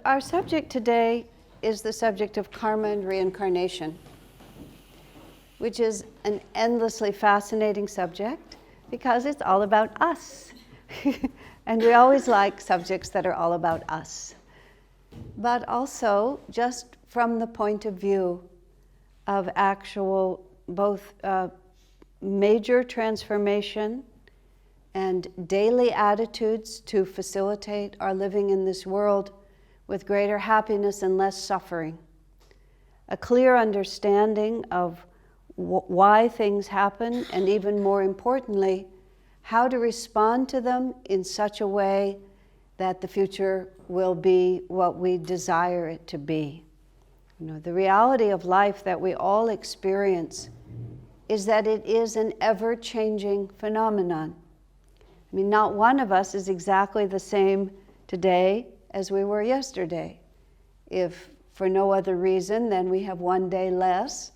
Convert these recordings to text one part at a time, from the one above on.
Our subject today is the subject of karma and reincarnation, which is an endlessly fascinating subject because it's all about us. And we always like subjects that are all about us. But also, just from the point of view of actual both major transformation and daily attitudes to facilitate our living in this world with greater happiness and less suffering. A clear understanding of why things happen, and even more importantly, how to respond to them in such a way that the future will be what we desire it to be. You know, the reality of life that we all experience is that it is an ever-changing phenomenon. I mean, not one of us is exactly the same today as we were yesterday. If for no other reason than we have one day less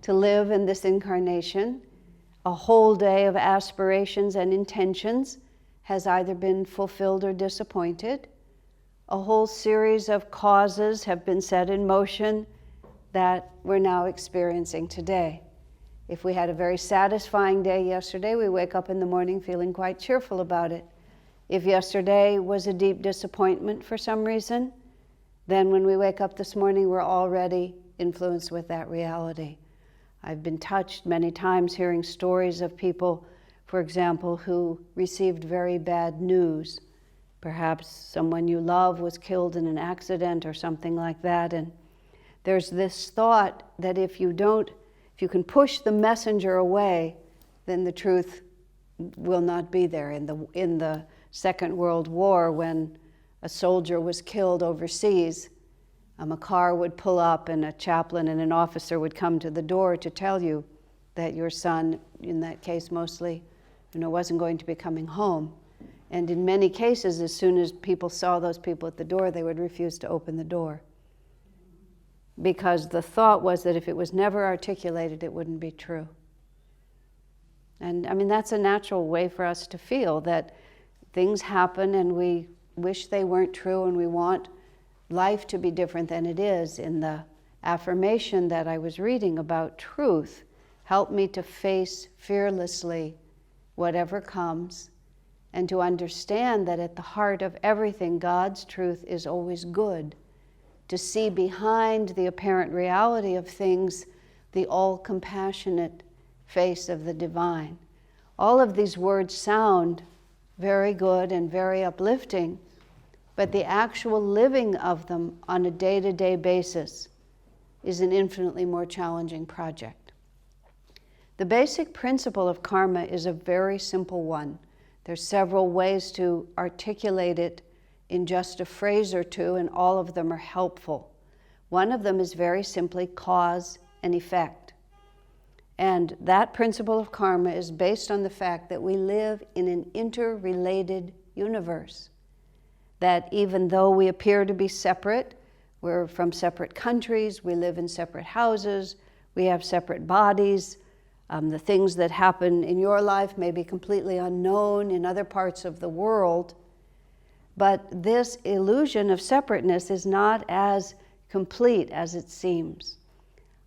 to live in this incarnation, a whole day of aspirations and intentions has either been fulfilled or disappointed. A whole series of causes have been set in motion that we're now experiencing today. If we had a very satisfying day yesterday, we wake up in the morning feeling quite cheerful about it. If yesterday was a deep disappointment for some reason, then when we wake up this morning, we're already influenced with that reality. I've been touched many times hearing stories of people, for example, who received very bad news. Perhaps someone you love was killed in an accident or something like that, and there's this thought that if you can push the messenger away, then the truth will not be there. In the Second World War, when a soldier was killed overseas, a car would pull up and a chaplain and an officer would come to the door to tell you that your son, in that case mostly, wasn't going to be coming home. And in many cases, as soon as people saw those people at the door, they would refuse to open the door. Because the thought was that if it was never articulated, it wouldn't be true. And I mean, that's a natural way for us to feel, that things happen and we wish they weren't true and we want life to be different than it is. In the affirmation that I was reading about truth, help me to face fearlessly whatever comes, and to understand that at the heart of everything, God's truth is always good. To see behind the apparent reality of things the all-compassionate face of the divine. All of these words sound very good and very uplifting, but the actual living of them on a day-to-day basis is an infinitely more challenging project. The basic principle of karma is a very simple one. There's several ways to articulate it in just a phrase or two, and all of them are helpful. One of them is very simply cause and effect. And that principle of karma is based on the fact that we live in an interrelated universe. That even though we appear to be separate, we're from separate countries, we live in separate houses, we have separate bodies, the things that happen in your life may be completely unknown in other parts of the world, but this illusion of separateness is not as complete as it seems.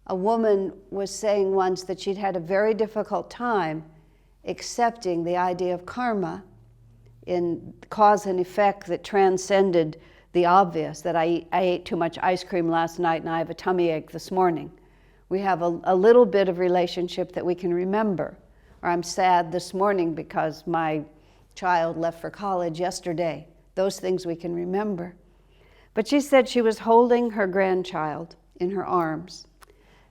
A woman was saying once that she'd had a very difficult time accepting the idea of karma in cause and effect that transcended the obvious, that I ate too much ice cream last night and I have a tummy ache this morning. We have a little bit of relationship that we can remember. Or I'm sad this morning because my child left for college yesterday. Those things we can remember. But she said she was holding her grandchild in her arms,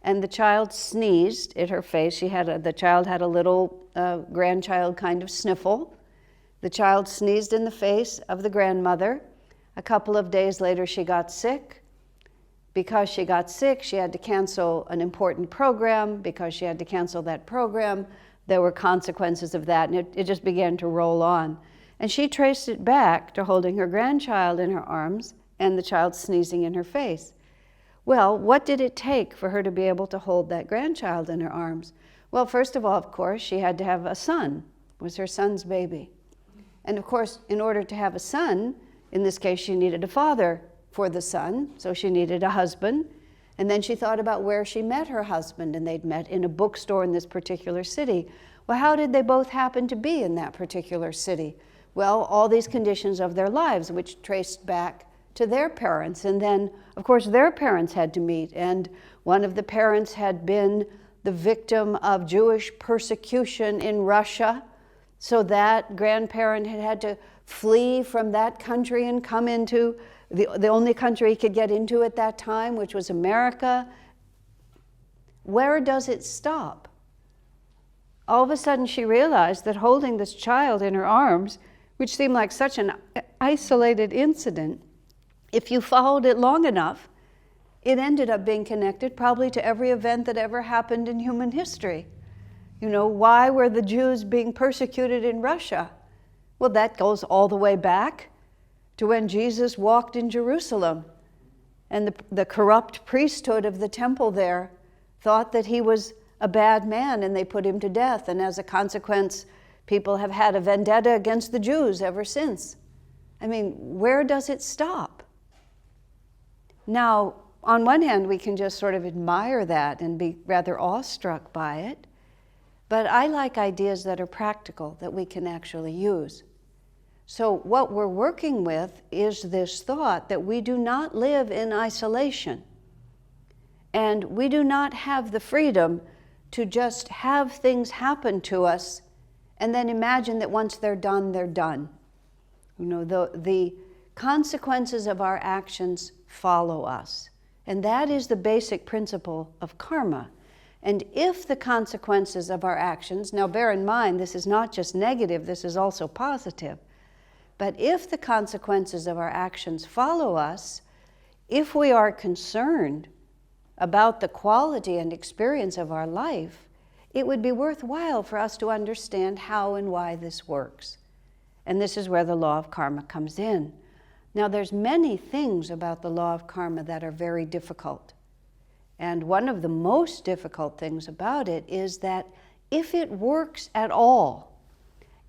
and the child sneezed at her face. The child had a little grandchild kind of sniffle. The child sneezed in the face of the grandmother. A couple of days later, she got sick. Because she got sick, she had to cancel an important program. Because she had to cancel that program, there were consequences of that, and it just began to roll on. And she traced it back to holding her grandchild in her arms and the child sneezing in her face. Well, what did it take for her to be able to hold that grandchild in her arms? Well, first of all, of course, she had to have a son. It was her son's baby. And of course, in order to have a son, in this case, she needed a father for the son, so she needed a husband. And then she thought about where she met her husband, and they'd met in a bookstore in this particular city. Well, how did they both happen to be in that particular city? Well, all these conditions of their lives, which traced back to their parents. And then, of course, their parents had to meet. And one of the parents had been the victim of Jewish persecution in Russia. So that grandparent had had to flee from that country and come into the only country he could get into at that time, which was America. Where does it stop? All of a sudden she realized that holding this child in her arms, which seemed like such an isolated incident, if you followed it long enough, it ended up being connected probably to every event that ever happened in human history. You know, why were the Jews being persecuted in Russia? Well, that goes all the way back to when Jesus walked in Jerusalem, and the corrupt priesthood of the temple there thought that he was a bad man, and they put him to death. And as a consequence, people have had a vendetta against the Jews ever since. I mean, where does it stop? Now, on one hand, we can just sort of admire that and be rather awestruck by it. But I like ideas that are practical, that we can actually use. So what we're working with is this thought that we do not live in isolation. And we do not have the freedom to just have things happen to us and then imagine that once they're done, they're done. You know, the consequences of our actions follow us. And that is the basic principle of karma. And if the consequences of our actions, now bear in mind, this is not just negative, this is also positive. But if the consequences of our actions follow us, if we are concerned about the quality and experience of our life, it would be worthwhile for us to understand how and why this works. And this is where the law of karma comes in. Now, there's many things about the law of karma that are very difficult. And one of the most difficult things about it is that if it works at all,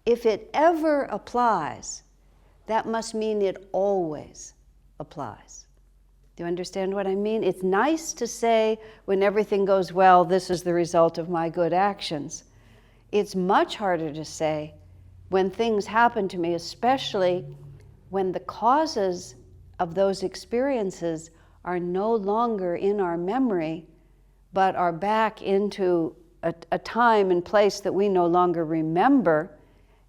if it ever applies, that must mean it always applies. Do you understand what I mean? It's nice to say when everything goes well, this is the result of my good actions. It's much harder to say when things happen to me, especially when the causes of those experiences are no longer in our memory, but are back into a time and place that we no longer remember.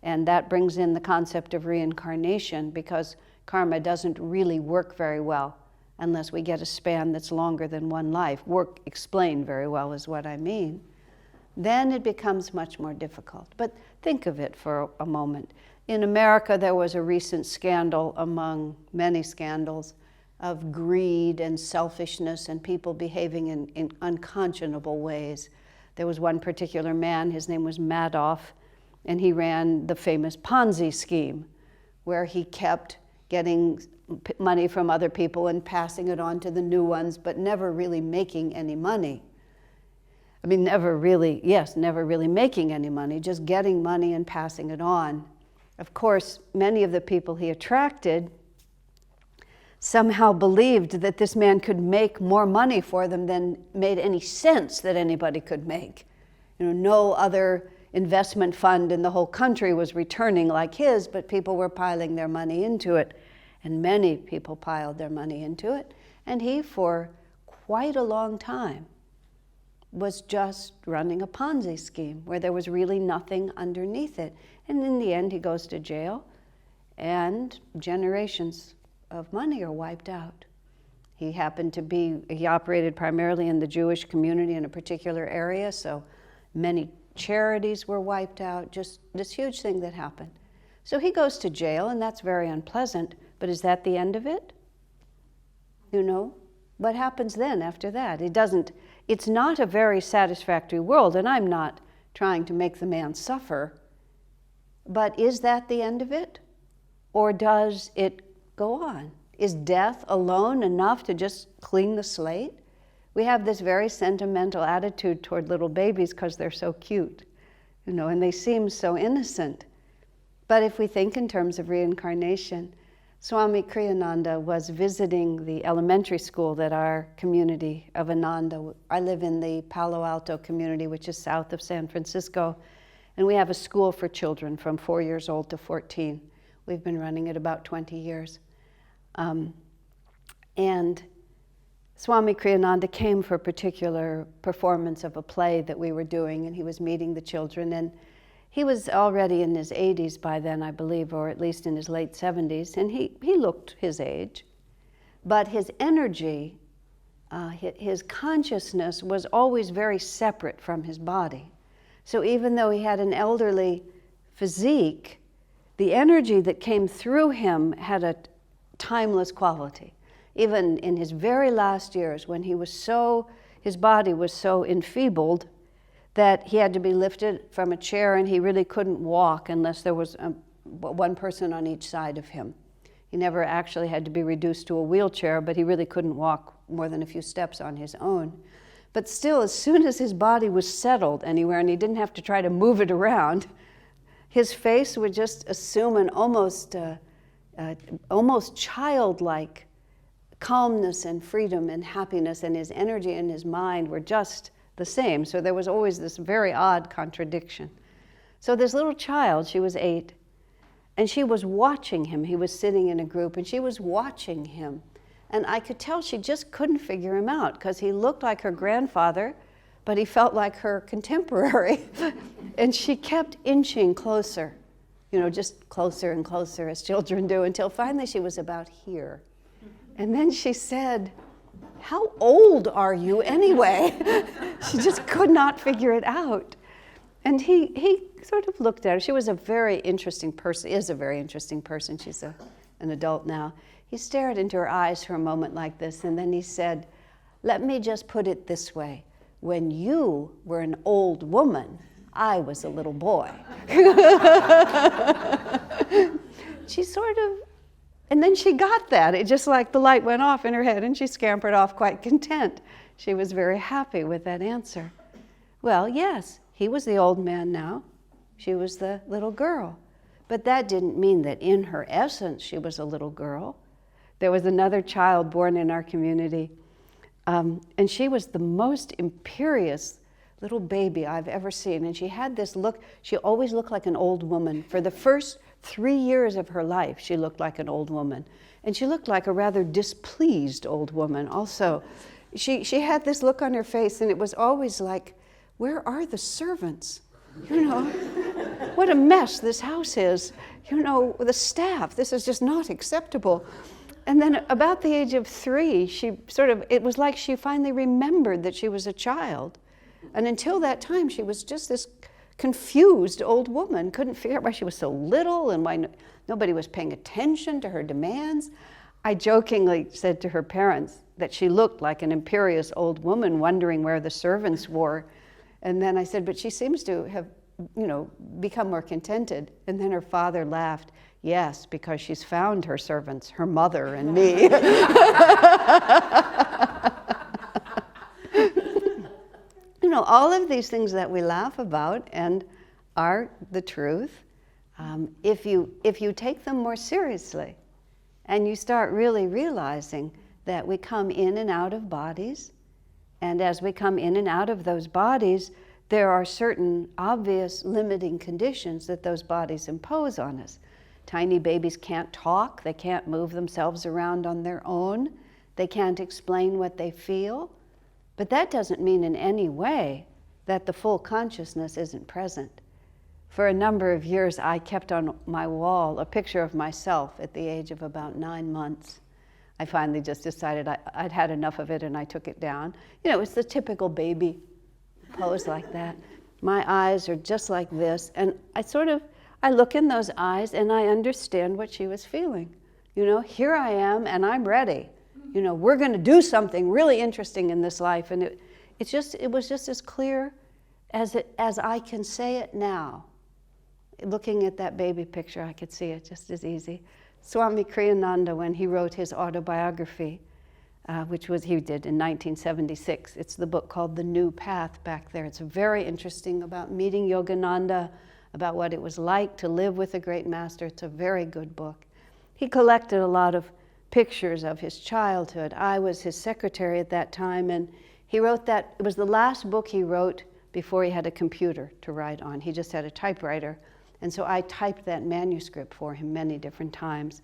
And that brings in the concept of reincarnation, because karma doesn't really work very well unless we get a span that's longer than one life. Work explained very well is what I mean. Then it becomes much more difficult. But think of it for a moment. In America, there was a recent scandal among many scandals of greed and selfishness and people behaving in unconscionable ways. There was one particular man, his name was Madoff, and he ran the famous Ponzi scheme, where he kept getting money from other people and passing it on to the new ones, but never really making any money. I mean, never really making any money, just getting money and passing it on. Of course, many of the people he attracted somehow believed that this man could make more money for them than made any sense that anybody could make. You know, no other investment fund in the whole country was returning like his, but people were piling their money into it. And many people piled their money into it. And he, for quite a long time, was just running a Ponzi scheme where there was really nothing underneath it. And in the end, he goes to jail, and generations of money are wiped out. He operated primarily in the Jewish community in a particular area, so many charities were wiped out, just this huge thing that happened. So he goes to jail, and that's very unpleasant, but is that the end of it? You know, what happens then after that? It's not a very satisfactory world, and I'm not trying to make the man suffer, but is that the end of it? Or does it go on? Is death alone enough to just clean the slate? We have this very sentimental attitude toward little babies because they're so cute, you know, and they seem so innocent. But if we think in terms of reincarnation, Swami Kriyananda was visiting the elementary school that our community of Ananda, I live in the Palo Alto community, which is south of San Francisco, and we have a school for children from 4 years old to 14. We've been running it about 20 years. And Swami Kriyananda came for a particular performance of a play that we were doing, and he was meeting the children, and he was already in his 80s by then, I believe, or at least in his late 70s, and he looked his age. But his energy, his consciousness was always very separate from his body. So even though he had an elderly physique, the energy that came through him had a timeless quality. Even in his very last years, when his body was so enfeebled that he had to be lifted from a chair and he really couldn't walk unless there was one person on each side of him. He never actually had to be reduced to a wheelchair, but he really couldn't walk more than a few steps on his own. But still, as soon as his body was settled anywhere and he didn't have to try to move it around, his face would just assume an almost childlike calmness and freedom and happiness, and his energy and his mind were just the same. So there was always this very odd contradiction. So this little child, she was 8, and she was watching him. He was sitting in a group, and she was watching him. And I could tell she just couldn't figure him out, because he looked like her grandfather, but he felt like her contemporary. And she kept inching closer, just closer and closer, as children do, until finally she was about here. And then she said, "How old are you anyway?" She just could not figure it out. And he sort of looked at her. She was a very interesting person, is a very interesting person. She's an adult now. He stared into her eyes for a moment like this, and then he said, "Let me just put it this way. When you were an old woman, I was a little boy." She sort of, and then she got that. It just like the light went off in her head and she scampered off quite content. She was very happy with that answer. Well, yes, he was the old man now. She was the little girl. But that didn't mean that in her essence she was a little girl. There was another child born in our community, and she was the most imperious little baby I've ever seen. And she had this look, she always looked like an old woman. For the first 3 years of her life, she looked like an old woman. And she looked like a rather displeased old woman also. She had this look on her face, and it was always like, where are the servants? What a mess this house is. The staff, this is just not acceptable. And then about the age of 3, it was like she finally remembered that she was a child. And until that time, she was just this confused old woman, couldn't figure out why she was so little and why nobody was paying attention to her demands. I jokingly said to her parents that she looked like an imperious old woman wondering where the servants were. And then I said, but she seems to have, become more contented. And then her father laughed. Yes, because she's found her servants, her mother and me. All of these things that we laugh about and are the truth, if you take them more seriously and you start really realizing that we come in and out of bodies, and as we come in and out of those bodies, there are certain obvious limiting conditions that those bodies impose on us. Tiny babies can't talk, they can't move themselves around on their own, they can't explain what they feel. But that doesn't mean in any way that the full consciousness isn't present. For a number of years, I kept on my wall a picture of myself at the age of about 9 months. I finally just decided I'd had enough of it and I took it down. It's the typical baby pose like that. My eyes are just like this, and I look in those eyes and I understand what she was feeling. Here I am and I'm ready. We're going to do something really interesting in this life, and it was just as clear as I can say it now. Looking at that baby picture, I could see it just as easy. Swami Kriyananda, when he wrote his autobiography, which he did in 1976, it's the book called The New Path back there. It's very interesting about meeting Yogananda, about what it was like to live with a great master. It's a very good book. he collected a lot of pictures of his childhood. I was his secretary at that time, and he wrote that. It was the last book he wrote before he had a computer to write on. He just had a typewriter. And so I typed that manuscript for him many different times,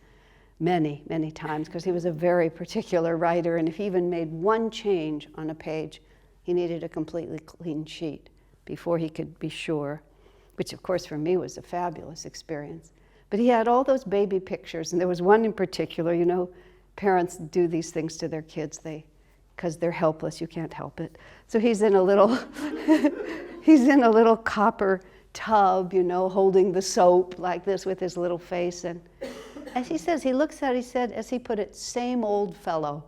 many times, because he was a very particular writer, and if he even made one change on a page, he needed a completely clean sheet before he could be sure, which of course for me was a fabulous experience. But he had all those baby pictures, and there was one in particular. You know, parents do these things to their kids, because they're helpless, you can't help it. So he's in a little, he's in a little copper tub, you know, holding the soap like this with his little face. And as he says, he looks at it, he said, as he put it, same old fellow.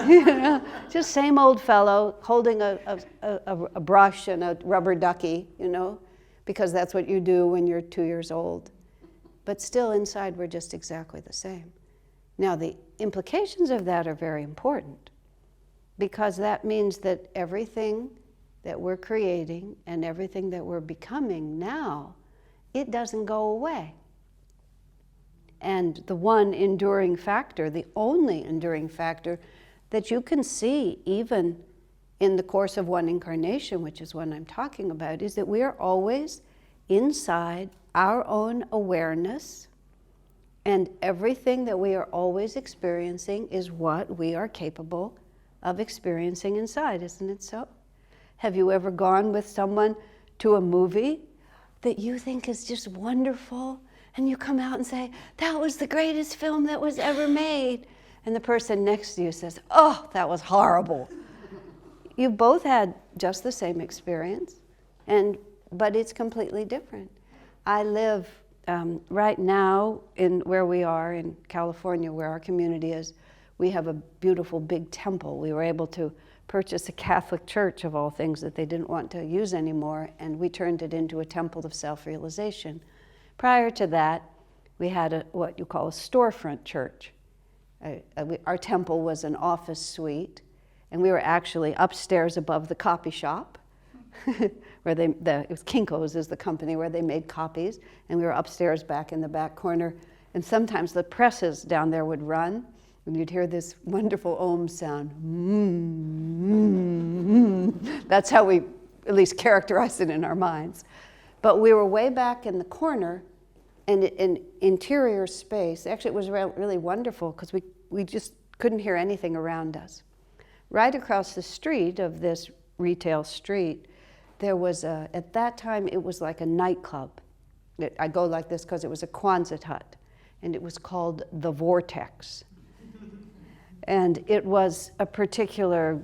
You know, just same old fellow holding a brush and a rubber ducky, you know, because that's what you do when you're 2 years old. But still inside we're just exactly the same. Now the implications of that are very important, because that means that everything that we're creating and everything that we're becoming now, it doesn't go away. And the one enduring factor, the only enduring factor that you can see even in the course of one incarnation, which is what I'm talking about, is that we are always inside our own awareness, and everything that we are always experiencing is what we are capable of experiencing inside, isn't it so? Have you ever gone with someone to a movie that you think is just wonderful, and you come out and say, that was the greatest film that was ever made, and the person next to you says, oh, that was horrible. You both had just the same experience, but it's completely different. I live right now in where we are in California, where our community is. We have a beautiful big temple. We were able to purchase a Catholic church, of all things, that they didn't want to use anymore, and we turned it into a temple of self-realization. Prior to that, we had what you call a storefront church. Our temple was an office suite, and we were actually upstairs above the copy shop, where it was Kinko's is the company where they made copies, and we were upstairs back in the back corner, and sometimes the presses down there would run, and you'd hear this wonderful Om sound. That's how we at least characterized it in our minds. But we were way back in the corner, and in interior space. Actually, it was really wonderful, because we just couldn't hear anything around us. Right across the street of this retail street, there was at that time, it was like a nightclub. I go like this because it was a Quonset hut, and it was called The Vortex. And it was a particular,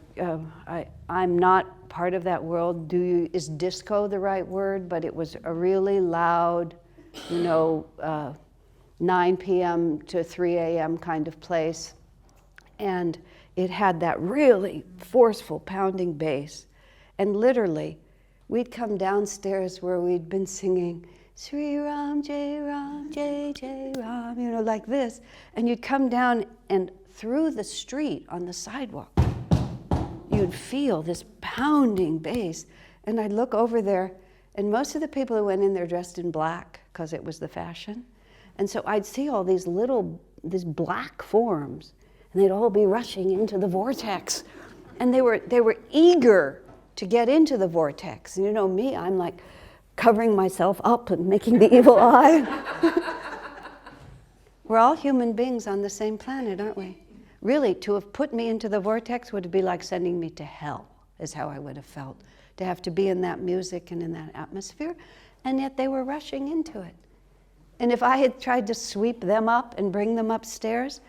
I'm not part of that world. Is disco the right word? But it was a really loud, 9 p.m. to 3 a.m. kind of place. And it had that really forceful pounding bass. And literally, we'd come downstairs where we'd been singing, Sri Ram, Jai Ram, Jai Jai Ram, like this. And you'd come down, and through the street on the sidewalk, you'd feel this pounding bass. And I'd look over there, and most of the people who went in there dressed in black, because it was the fashion. And so I'd see all these black forms, and they'd all be rushing into the vortex. And they were eager to get into the vortex. And you know me, I'm like covering myself up and making the evil eye. We're all human beings on the same planet, aren't we? Really, to have put me into the vortex would be like sending me to hell, is how I would have felt, to have to be in that music and in that atmosphere. And yet they were rushing into it. And if I had tried to sweep them up and bring them upstairs,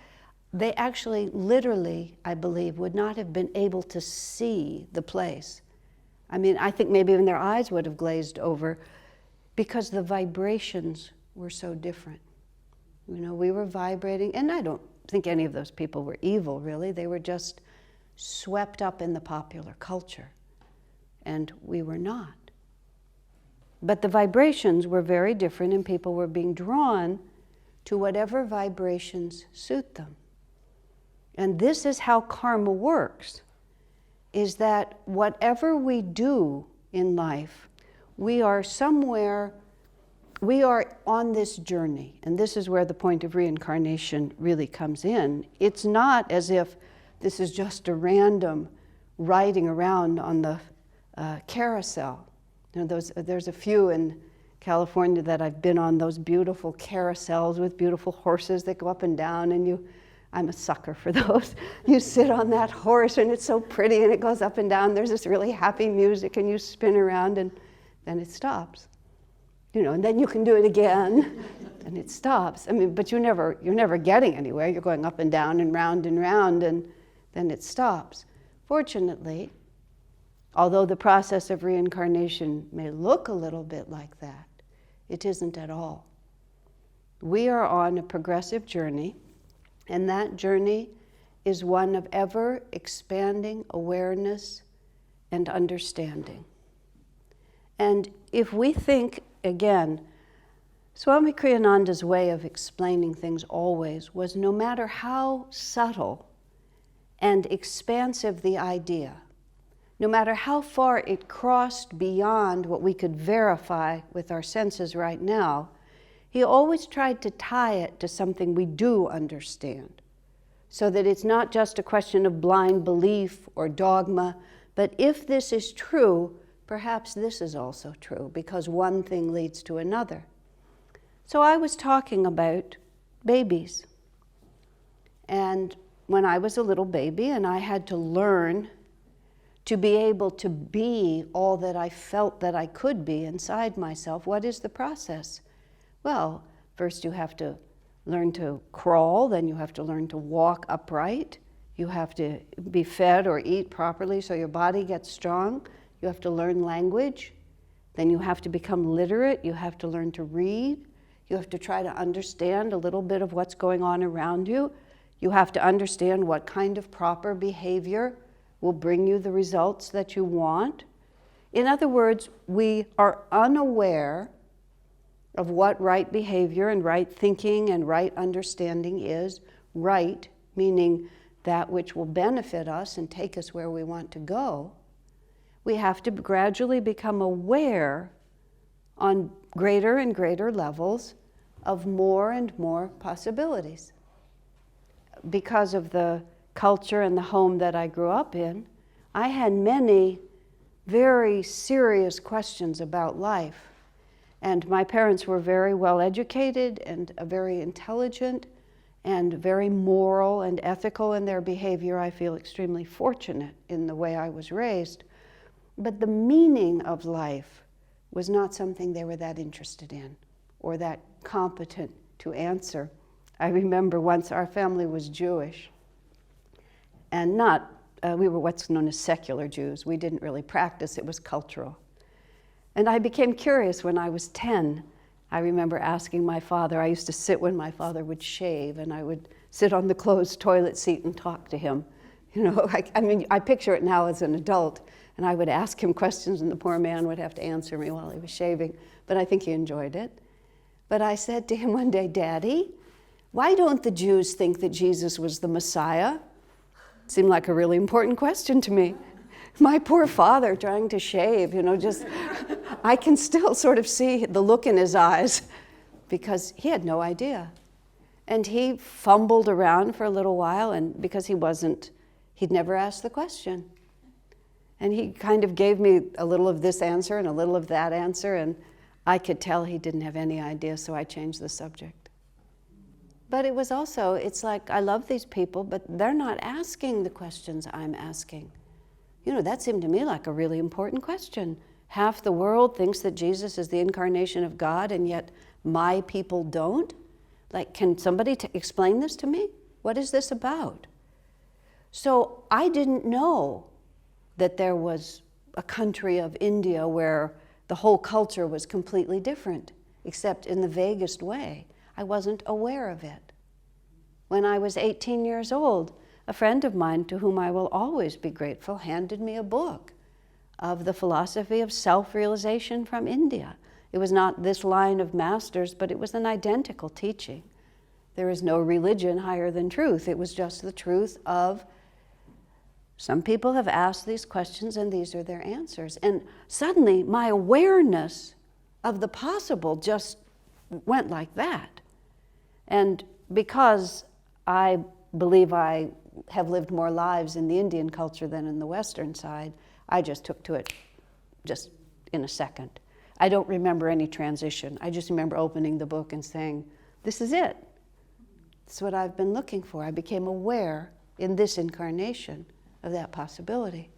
they actually, literally, I believe, would not have been able to see the place. I mean, I think maybe even their eyes would have glazed over, because the vibrations were so different. We were vibrating, and I don't think any of those people were evil, really. They were just swept up in the popular culture, and we were not. But the vibrations were very different, and people were being drawn to whatever vibrations suit them. And this is how karma works, is that whatever we do in life, we are somewhere we are on this journey, and this is where the point of reincarnation really comes in. It's not as if this is just a random riding around on the carousel. You know, there's a few in California that I've been on, those beautiful carousels with beautiful horses that go up and down, and I'm a sucker for those. You sit on that horse and it's so pretty and it goes up and down. There's this really happy music and you spin around and then it stops. You know, and then you can do it again and it stops. I mean, but you're never getting anywhere. You're going up and down and round and then it stops. Fortunately, although the process of reincarnation may look a little bit like that, it isn't at all. We are on a progressive journey, and that journey is one of ever-expanding awareness and understanding. And if we think, again, Swami Kriyananda's way of explaining things always was no matter how subtle and expansive the idea, no matter how far it crossed beyond what we could verify with our senses right now, he always tried to tie it to something we do understand, so that it's not just a question of blind belief or dogma, but if this is true, perhaps this is also true, because one thing leads to another. So I was talking about babies. And when I was a little baby and I had to learn to be able to be all that I felt that I could be inside myself, what is the process? Well, first you have to learn to crawl, then you have to learn to walk upright, you have to be fed or eat properly so your body gets strong, you have to learn language, then you have to become literate, you have to learn to read, you have to try to understand a little bit of what's going on around you, you have to understand what kind of proper behavior will bring you the results that you want. In other words, we are unaware of what right behavior and right thinking and right understanding is. Right, meaning that which will benefit us and take us where we want to go. We have to gradually become aware on greater and greater levels of more and more possibilities. Because of the culture and the home that I grew up in, I had many very serious questions about life. And my parents were very well educated and very intelligent and very moral and ethical in their behavior. I feel extremely fortunate in the way I was raised. But the meaning of life was not something they were that interested in or that competent to answer. I remember once our family was Jewish, and we were what's known as secular Jews. We didn't really practice, it was cultural. And I became curious when I was 10. I remember asking my father, I used to sit when my father would shave, and I would sit on the closed toilet seat and talk to him. You know, I picture it now as an adult, and I would ask him questions, and the poor man would have to answer me while he was shaving, but I think he enjoyed it. But I said to him one day, Daddy, why don't the Jews think that Jesus was the Messiah? It seemed like a really important question to me. My poor father trying to shave, just, I can still sort of see the look in his eyes because he had no idea. And he fumbled around for a little while, and because he'd never asked the question. And he kind of gave me a little of this answer and a little of that answer, and I could tell he didn't have any idea, so I changed the subject. But it was also, it's like, I love these people, but they're not asking the questions I'm asking. That seemed to me like a really important question. Half the world thinks that Jesus is the incarnation of God, and yet my people don't. Like, can somebody explain this to me? What is this about? So I didn't know that there was a country of India where the whole culture was completely different, except in the vaguest way. I wasn't aware of it. When I was 18 years old, a friend of mine, to whom I will always be grateful, handed me a book of the philosophy of self-realization from India. It was not this line of masters, but it was an identical teaching. There is no religion higher than truth. It was just the truth of some people have asked these questions and these are their answers. And suddenly my awareness of the possible just went like that. And because I believe I have lived more lives in the Indian culture than in the Western side, I just took to it just in a second. I don't remember any transition. I just remember opening the book and saying, this is it. It's what I've been looking for. I became aware in this incarnation of that possibility.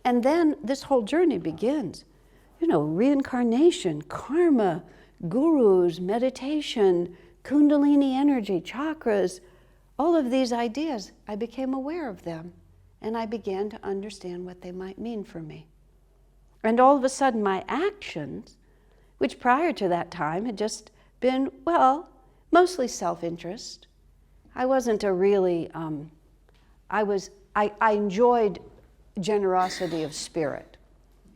And then this whole journey begins. You know, reincarnation, karma, gurus, meditation, kundalini energy, chakras, all of these ideas, I became aware of them, and I began to understand what they might mean for me. And all of a sudden, my actions, which prior to that time had just been, well, mostly self-interest. I wasn't a really, I enjoyed generosity of spirit.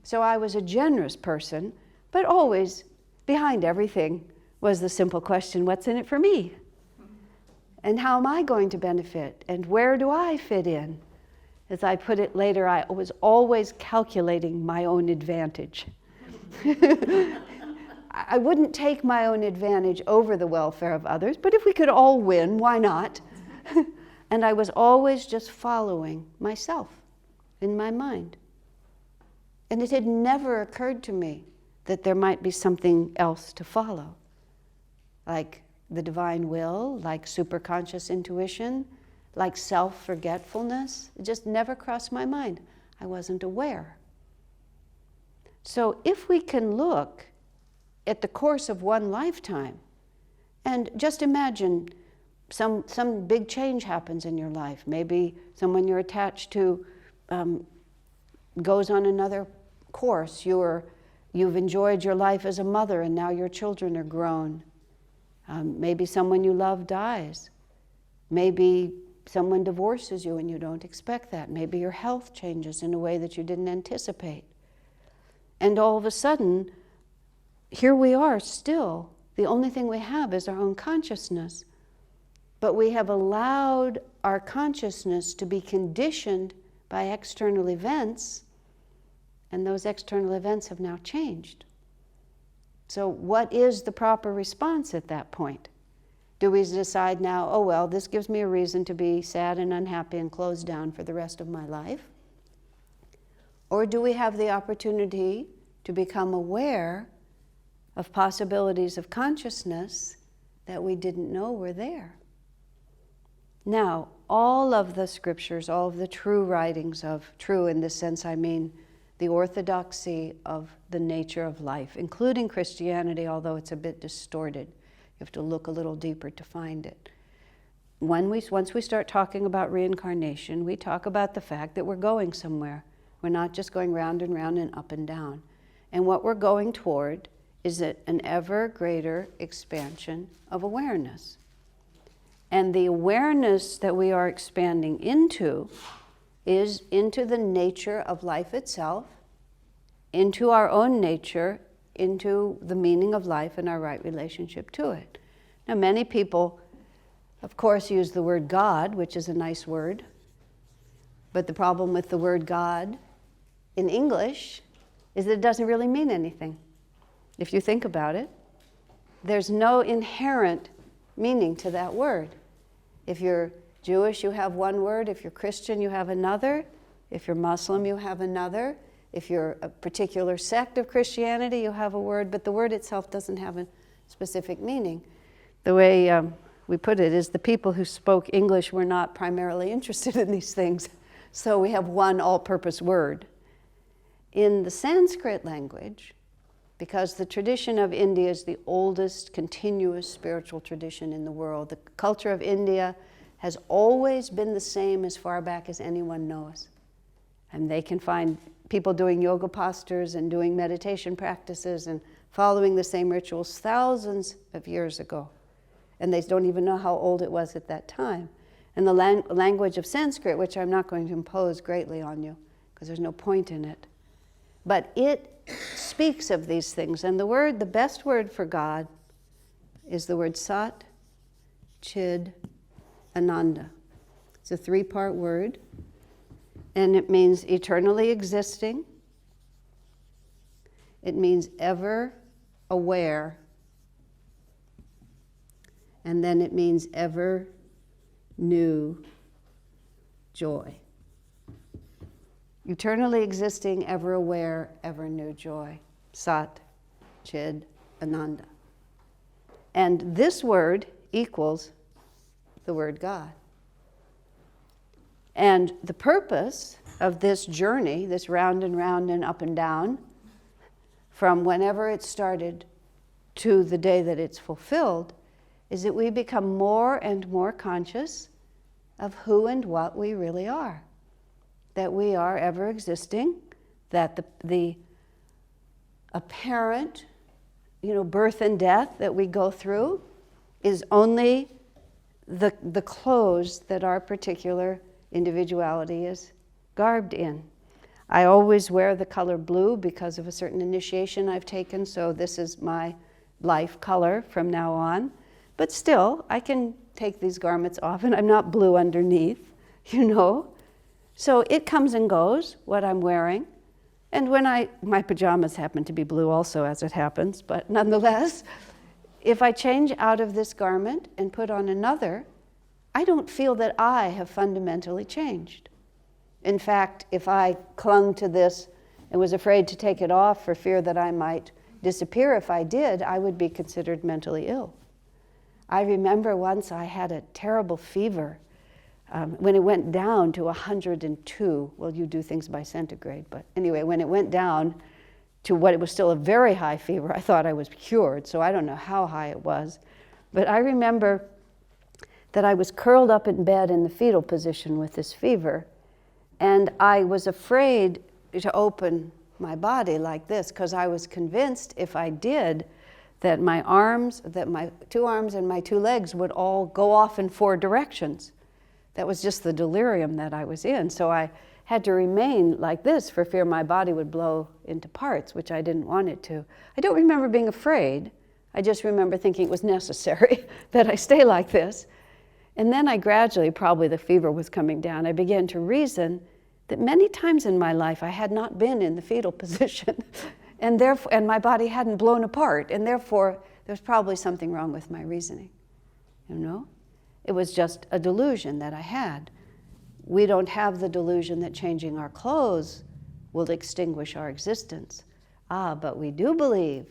So I was a generous person, but always behind everything was the simple question, what's in it for me? And how am I going to benefit? And where do I fit in? As I put it later, I was always calculating my own advantage. I wouldn't take my own advantage over the welfare of others, but if we could all win, why not? And I was always just following myself in my mind. And it had never occurred to me that there might be something else to follow, like the divine will, like superconscious intuition, like self-forgetfulness. It just never crossed my mind. I wasn't aware. So if we can look at the course of one lifetime, and just imagine some big change happens in your life. Maybe someone you're attached to goes on another course. You've enjoyed your life as a mother, and now your children are grown. Maybe someone you love dies. Maybe someone divorces you and you don't expect that. Maybe your health changes in a way that you didn't anticipate. And all of a sudden, here we are still. The only thing we have is our own consciousness. But we have allowed our consciousness to be conditioned by external events, and those external events have now changed. So what is the proper response at that point? Do we decide now, oh well, this gives me a reason to be sad and unhappy and closed down for the rest of my life? Or do we have the opportunity to become aware of possibilities of consciousness that we didn't know were there? Now, all of the scriptures, all of the true writings of, true in this sense I mean the orthodoxy of the nature of life, including Christianity, although it's a bit distorted. You have to look a little deeper to find it. Once we start talking about reincarnation, we talk about the fact that we're going somewhere. We're not just going round and round and up and down. And what we're going toward is an ever greater expansion of awareness. And the awareness that we are expanding into is into the nature of life itself, into our own nature, into the meaning of life and our right relationship to it. Now, many people, of course, use the word God, which is a nice word, but the problem with the word God in English is that it doesn't really mean anything. If you think about it, there's no inherent meaning to that word. If you're Jewish, you have one word. If you're Christian, you have another. If you're Muslim, you have another. If you're a particular sect of Christianity, you have a word, but the word itself doesn't have a specific meaning. The way we put it is the people who spoke English were not primarily interested in these things, so we have one all-purpose word. In the Sanskrit language, because the tradition of India is the oldest continuous spiritual tradition in the world, the culture of India has always been the same as far back as anyone knows. And they can find people doing yoga postures and doing meditation practices and following the same rituals thousands of years ago. And they don't even know how old it was at that time. And the language of Sanskrit, which I'm not going to impose greatly on you, because there's no point in it, but it speaks of these things. And the best word for God is the word Sat, Chid, Ananda. It's a 3-part word. And it means eternally existing. It means ever aware. And then it means ever new joy. Eternally existing, ever aware, ever new joy. Sat, Chid, Ananda. And this word equals the word God. And the purpose of this journey, this round and up and down, from whenever it started to the day that it's fulfilled, is that we become more and more conscious of who and what we really are. That we are ever existing, that the apparent, birth and death that we go through is only the clothes that our particular individuality is garbed in. I always wear the color blue because of a certain initiation I've taken, so this is my life color from now on. But still, I can take these garments off and I'm not blue underneath, So it comes and goes, what I'm wearing. And when my pajamas happen to be blue also, as it happens, but nonetheless, if I change out of this garment and put on another, I don't feel that I have fundamentally changed. In fact, if I clung to this and was afraid to take it off for fear that I might disappear if I did, I would be considered mentally ill. I remember once I had a terrible fever when it went down to 102. Well, you do things by centigrade, but anyway, when it went down to what it was still a very high fever, I thought I was cured, so I don't know how high it was. But I remember that I was curled up in bed in the fetal position with this fever, and I was afraid to open my body like this because I was convinced if I did that my two arms and my two legs would all go off in 4 directions. That was just the delirium that I was in. So I had to remain like this for fear my body would blow into parts, which I didn't want it to. I don't remember being afraid. I just remember thinking it was necessary that I stay like this. And then I gradually, probably the fever was coming down, I began to reason that many times in my life I had not been in the fetal position and my body hadn't blown apart, and therefore there's probably something wrong with my reasoning, It was just a delusion that I had. We don't have the delusion that changing our clothes will extinguish our existence. But we do believe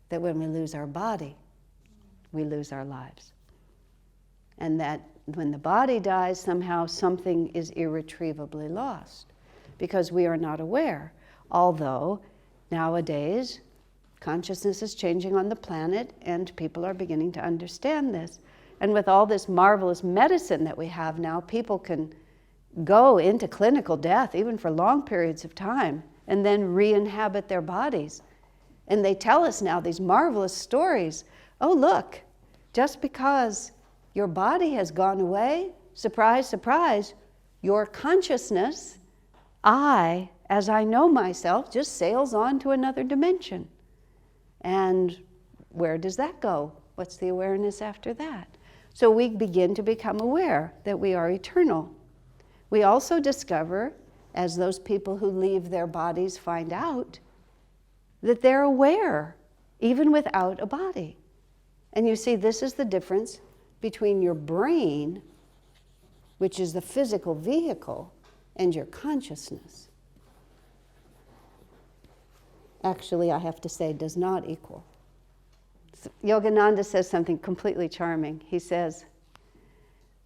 that when we lose our body, we lose our lives. And that when the body dies, somehow something is irretrievably lost because we are not aware. Although nowadays, consciousness is changing on the planet and people are beginning to understand this. And with all this marvelous medicine that we have now, people can go into clinical death, even for long periods of time, and then re-inhabit their bodies. And they tell us now these marvelous stories. Oh, look, just because your body has gone away, surprise, surprise, your consciousness, I, as I know myself, just sails on to another dimension. And where does that go? What's the awareness after that? So we begin to become aware that we are eternal. We also discover, as those people who leave their bodies find out, that they're aware, even without a body. And you see, this is the difference between your brain, which is the physical vehicle, and your consciousness. Actually, I have to say, does not equal. Yogananda says something completely charming. He says,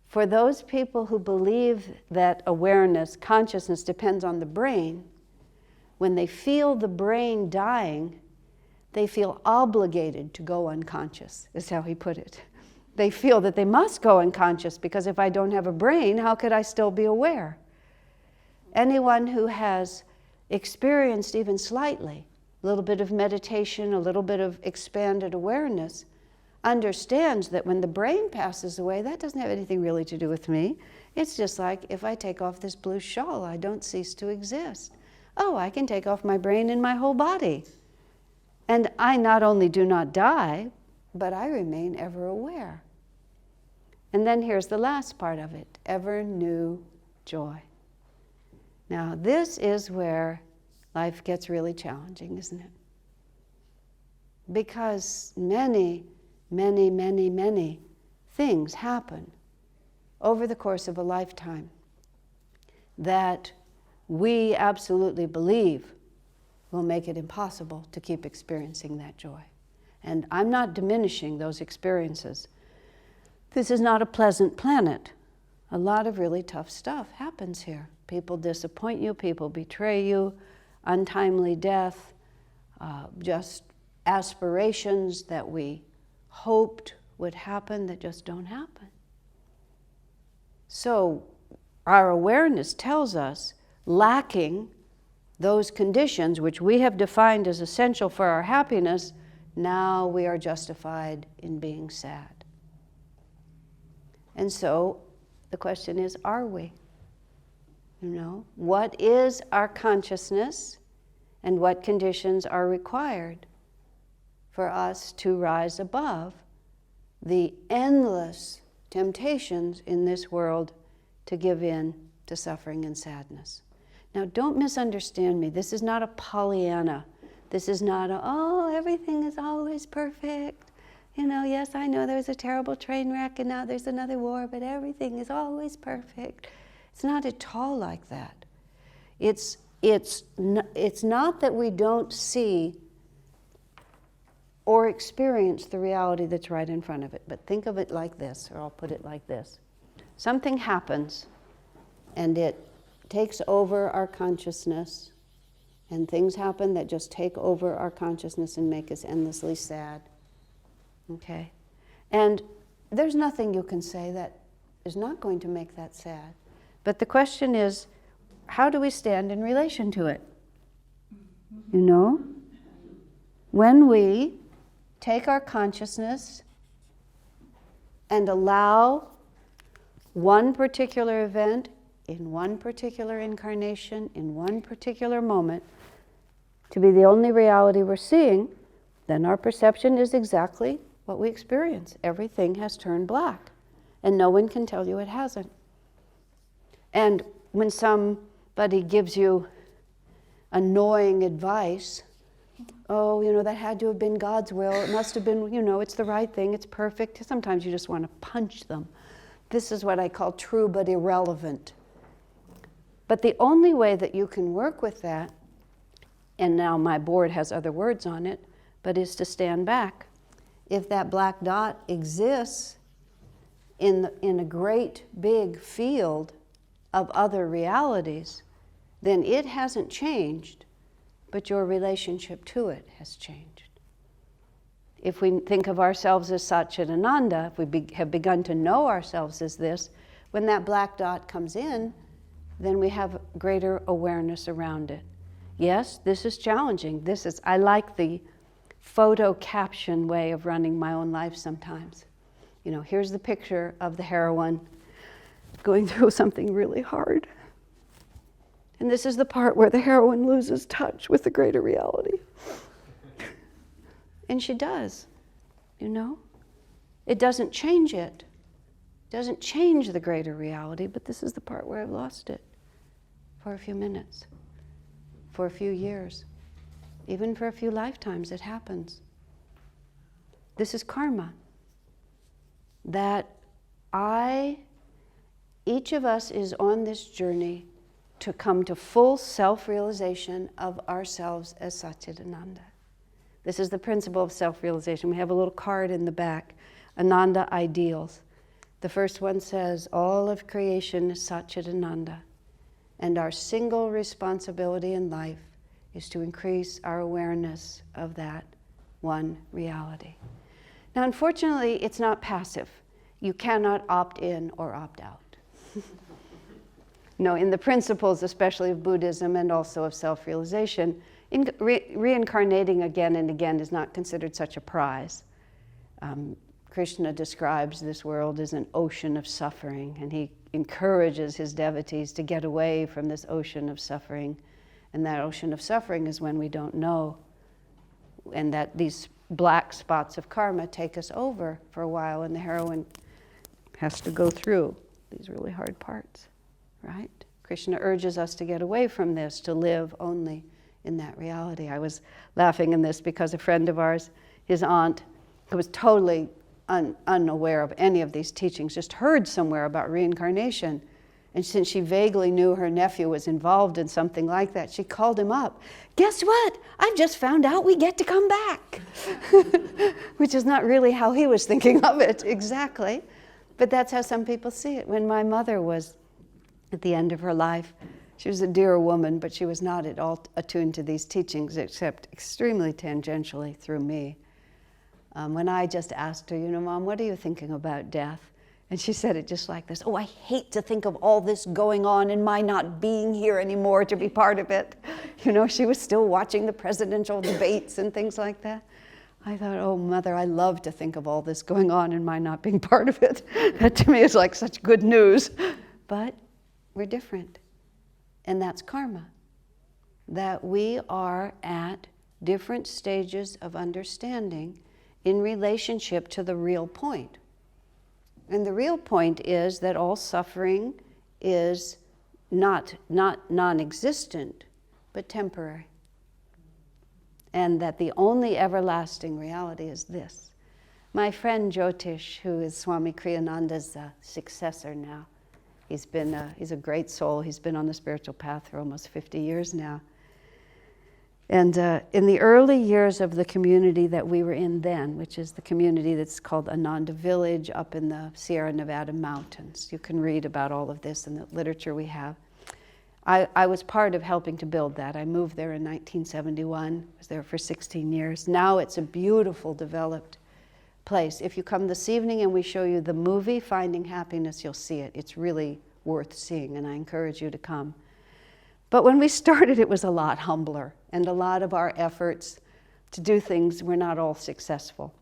for those people who believe that awareness, consciousness depends on the brain, when they feel the brain dying, they feel obligated to go unconscious, is how he put it. They feel that they must go unconscious because if I don't have a brain, how could I still be aware? Anyone who has experienced even slightly a little bit of meditation, a little bit of expanded awareness, understands that when the brain passes away, that doesn't have anything really to do with me. It's just like if I take off this blue shawl, I don't cease to exist. Oh, I can take off my brain and my whole body. And I not only do not die, but I remain ever aware. And then here's the last part of it, ever new joy. Now, this is where life gets really challenging, isn't it? Because many things happen over the course of a lifetime that we absolutely believe will make it impossible to keep experiencing that joy. And I'm not diminishing those experiences. This is not a pleasant planet. A lot of really tough stuff happens here. People disappoint you, people betray you, untimely death, just aspirations that we hoped would happen that just don't happen. So our awareness tells us, lacking those conditions which we have defined as essential for our happiness, now we are justified in being sad. And so the question is, are we? You know, what is our consciousness and what conditions are required for us to rise above the endless temptations in this world to give in to suffering and sadness? Now, don't misunderstand me. This is not a Pollyanna. This is not a, oh, everything is always perfect. You know, yes, I know there's a terrible train wreck and now there's another war, but everything is always perfect. It's not at all like that. It's not that we don't see or experience the reality that's right in front of it, but think of it like this, or I'll put it like this. Something happens and it takes over our consciousness, and things happen that just take over our consciousness and make us endlessly sad. Okay? And there's nothing you can say that is not going to make that sad. But the question is, how do we stand in relation to it? You know? When we take our consciousness and allow one particular event in one particular incarnation, in one particular moment, to be the only reality we're seeing, then our perception is exactly what we experience. Everything has turned black, and no one can tell you it hasn't. And when somebody gives you annoying advice, oh, you know, that had to have been God's will, it must have been, you know, it's the right thing, it's perfect. Sometimes you just want to punch them. This is what I call true but irrelevant. But the only way that you can work with that, and now my board has other words on it, but is to stand back. If that black dot exists in a great big field of other realities, then it hasn't changed, but your relationship to it has changed. If we think of ourselves as Satchidananda, if we have begun to know ourselves as this, when that black dot comes in, then we have greater awareness around it. Yes, this is challenging. I like the photo caption way of running my own life sometimes. You know, here's the picture of the heroine going through something really hard. And this is the part where the heroine loses touch with the greater reality. And she does, you know? It doesn't change it. It doesn't change the greater reality, but this is the part where I've lost it for a few minutes, for a few years, even for a few lifetimes. It happens. This is karma. That each of us is on this journey to come to full self-realization of ourselves as Satchidananda. This is the principle of self-realization. We have a little card in the back, Ananda Ideals. The first one says, all of creation is Satchidananda, and our single responsibility in life is to increase our awareness of that one reality. Now, unfortunately, it's not passive. You cannot opt in or opt out. No, in the principles, especially of Buddhism and also of self-realization, reincarnating again and again is not considered such a prize. Krishna describes this world as an ocean of suffering, and he encourages his devotees to get away from this ocean of suffering. And that ocean of suffering is when we don't know, and that these black spots of karma take us over for a while, and the heroine has to go through these really hard parts, right? Krishna urges us to get away from this, to live only in that reality. I was laughing in this because a friend of ours, his aunt, who was totally unaware of any of these teachings, just heard somewhere about reincarnation. And since she vaguely knew her nephew was involved in something like that, she called him up. Guess what? I've just found out we get to come back. Which is not really how he was thinking of it exactly. But that's how some people see it. When my mother was at the end of her life, she was a dear woman, but she was not at all attuned to these teachings, except extremely tangentially through me. When I just asked her, Mom, what are you thinking about death? And she said it just like this, I hate to think of all this going on and my not being here anymore to be part of it. She was still watching the presidential debates and things like that. I thought, oh, Mother, I love to think of all this going on and my not being part of it. That to me is like such good news. But we're different. And that's karma. That we are at different stages of understanding in relationship to the real point. And the real point is that all suffering is not non-existent, but temporary. And that the only everlasting reality is this. My friend Jyotish, who is Swami Kriyananda's successor now, he's a great soul. He's been on the spiritual path for almost 50 years now. And in the early years of the community that we were in then, which is the community that's called Ananda Village up in the Sierra Nevada mountains. You can read about all of this in the literature we have. I was part of helping to build that. I moved there in 1971, was there for 16 years. Now it's a beautiful, developed place. If you come this evening and we show you the movie, Finding Happiness, you'll see it. It's really worth seeing, and I encourage you to come. But when we started, it was a lot humbler, and a lot of our efforts to do things were not all successful.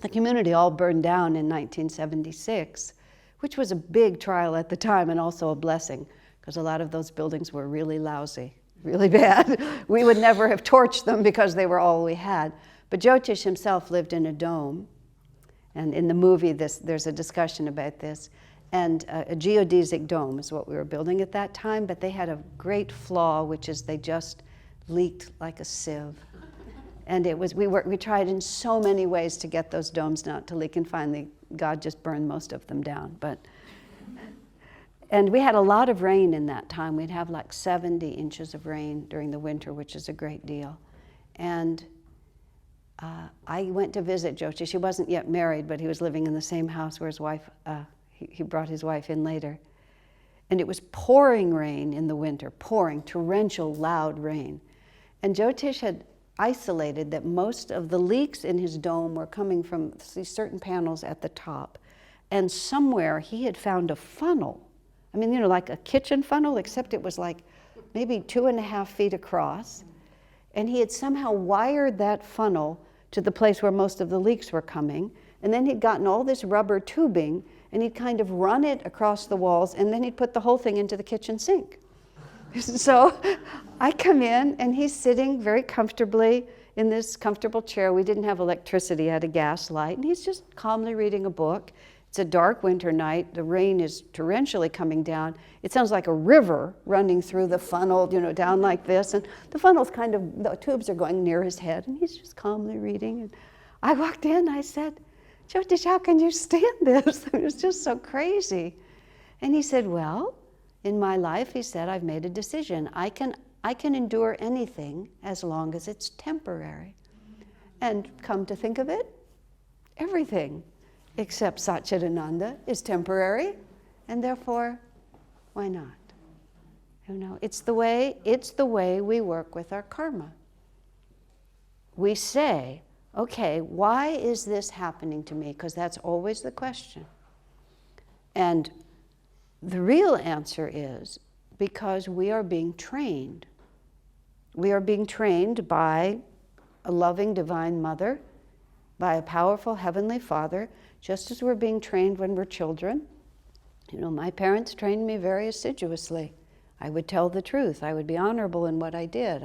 The community all burned down in 1976, which was a big trial at the time and also a blessing, because a lot of those buildings were really lousy, really bad. We would never have torched them because they were all we had. But Jyotish himself lived in a dome, and in the movie there's a discussion about this. And a geodesic dome is what we were building at that time, but they had a great flaw, which is they just leaked like a sieve. And it was we tried in so many ways to get those domes not to leak, and finally God just burned most of them down. And we had a lot of rain in that time. We'd have like 70 inches of rain during the winter, which is a great deal. And I went to visit Jyotish. He wasn't yet married, but he was living in the same house where his wife. He brought his wife in later. And it was pouring rain in the winter, pouring, torrential, loud rain. And Jyotish had isolated that most of the leaks in his dome were coming from these certain panels at the top. And somewhere he had found a funnel. I mean, like a kitchen funnel, except it was like maybe 2.5 feet across. And he had somehow wired that funnel to the place where most of the leaks were coming. And then he'd gotten all this rubber tubing, and he'd kind of run it across the walls, and then he'd put the whole thing into the kitchen sink. So I come in, and he's sitting very comfortably in this comfortable chair. We didn't have electricity, he had a gas light, and he's just calmly reading a book. It's a dark winter night. The rain is torrentially coming down. It sounds like a river running through the funnel, down like this. And the funnel's the tubes are going near his head, and he's just calmly reading. And I walked in, I said, Jyotish, how can you stand this? It was just so crazy. And he said, well, in my life, he said, I've made a decision. I can endure anything as long as it's temporary. And come to think of it, everything except Satchidananda is temporary, and therefore, why not? It's the way we work with our karma. We say, okay, why is this happening to me? Because that's always the question. And the real answer is because we are being trained. We are being trained by a loving divine mother, by a powerful heavenly father, just as we're being trained when we're children. My parents trained me very assiduously. I would tell the truth. I would be honorable in what I did.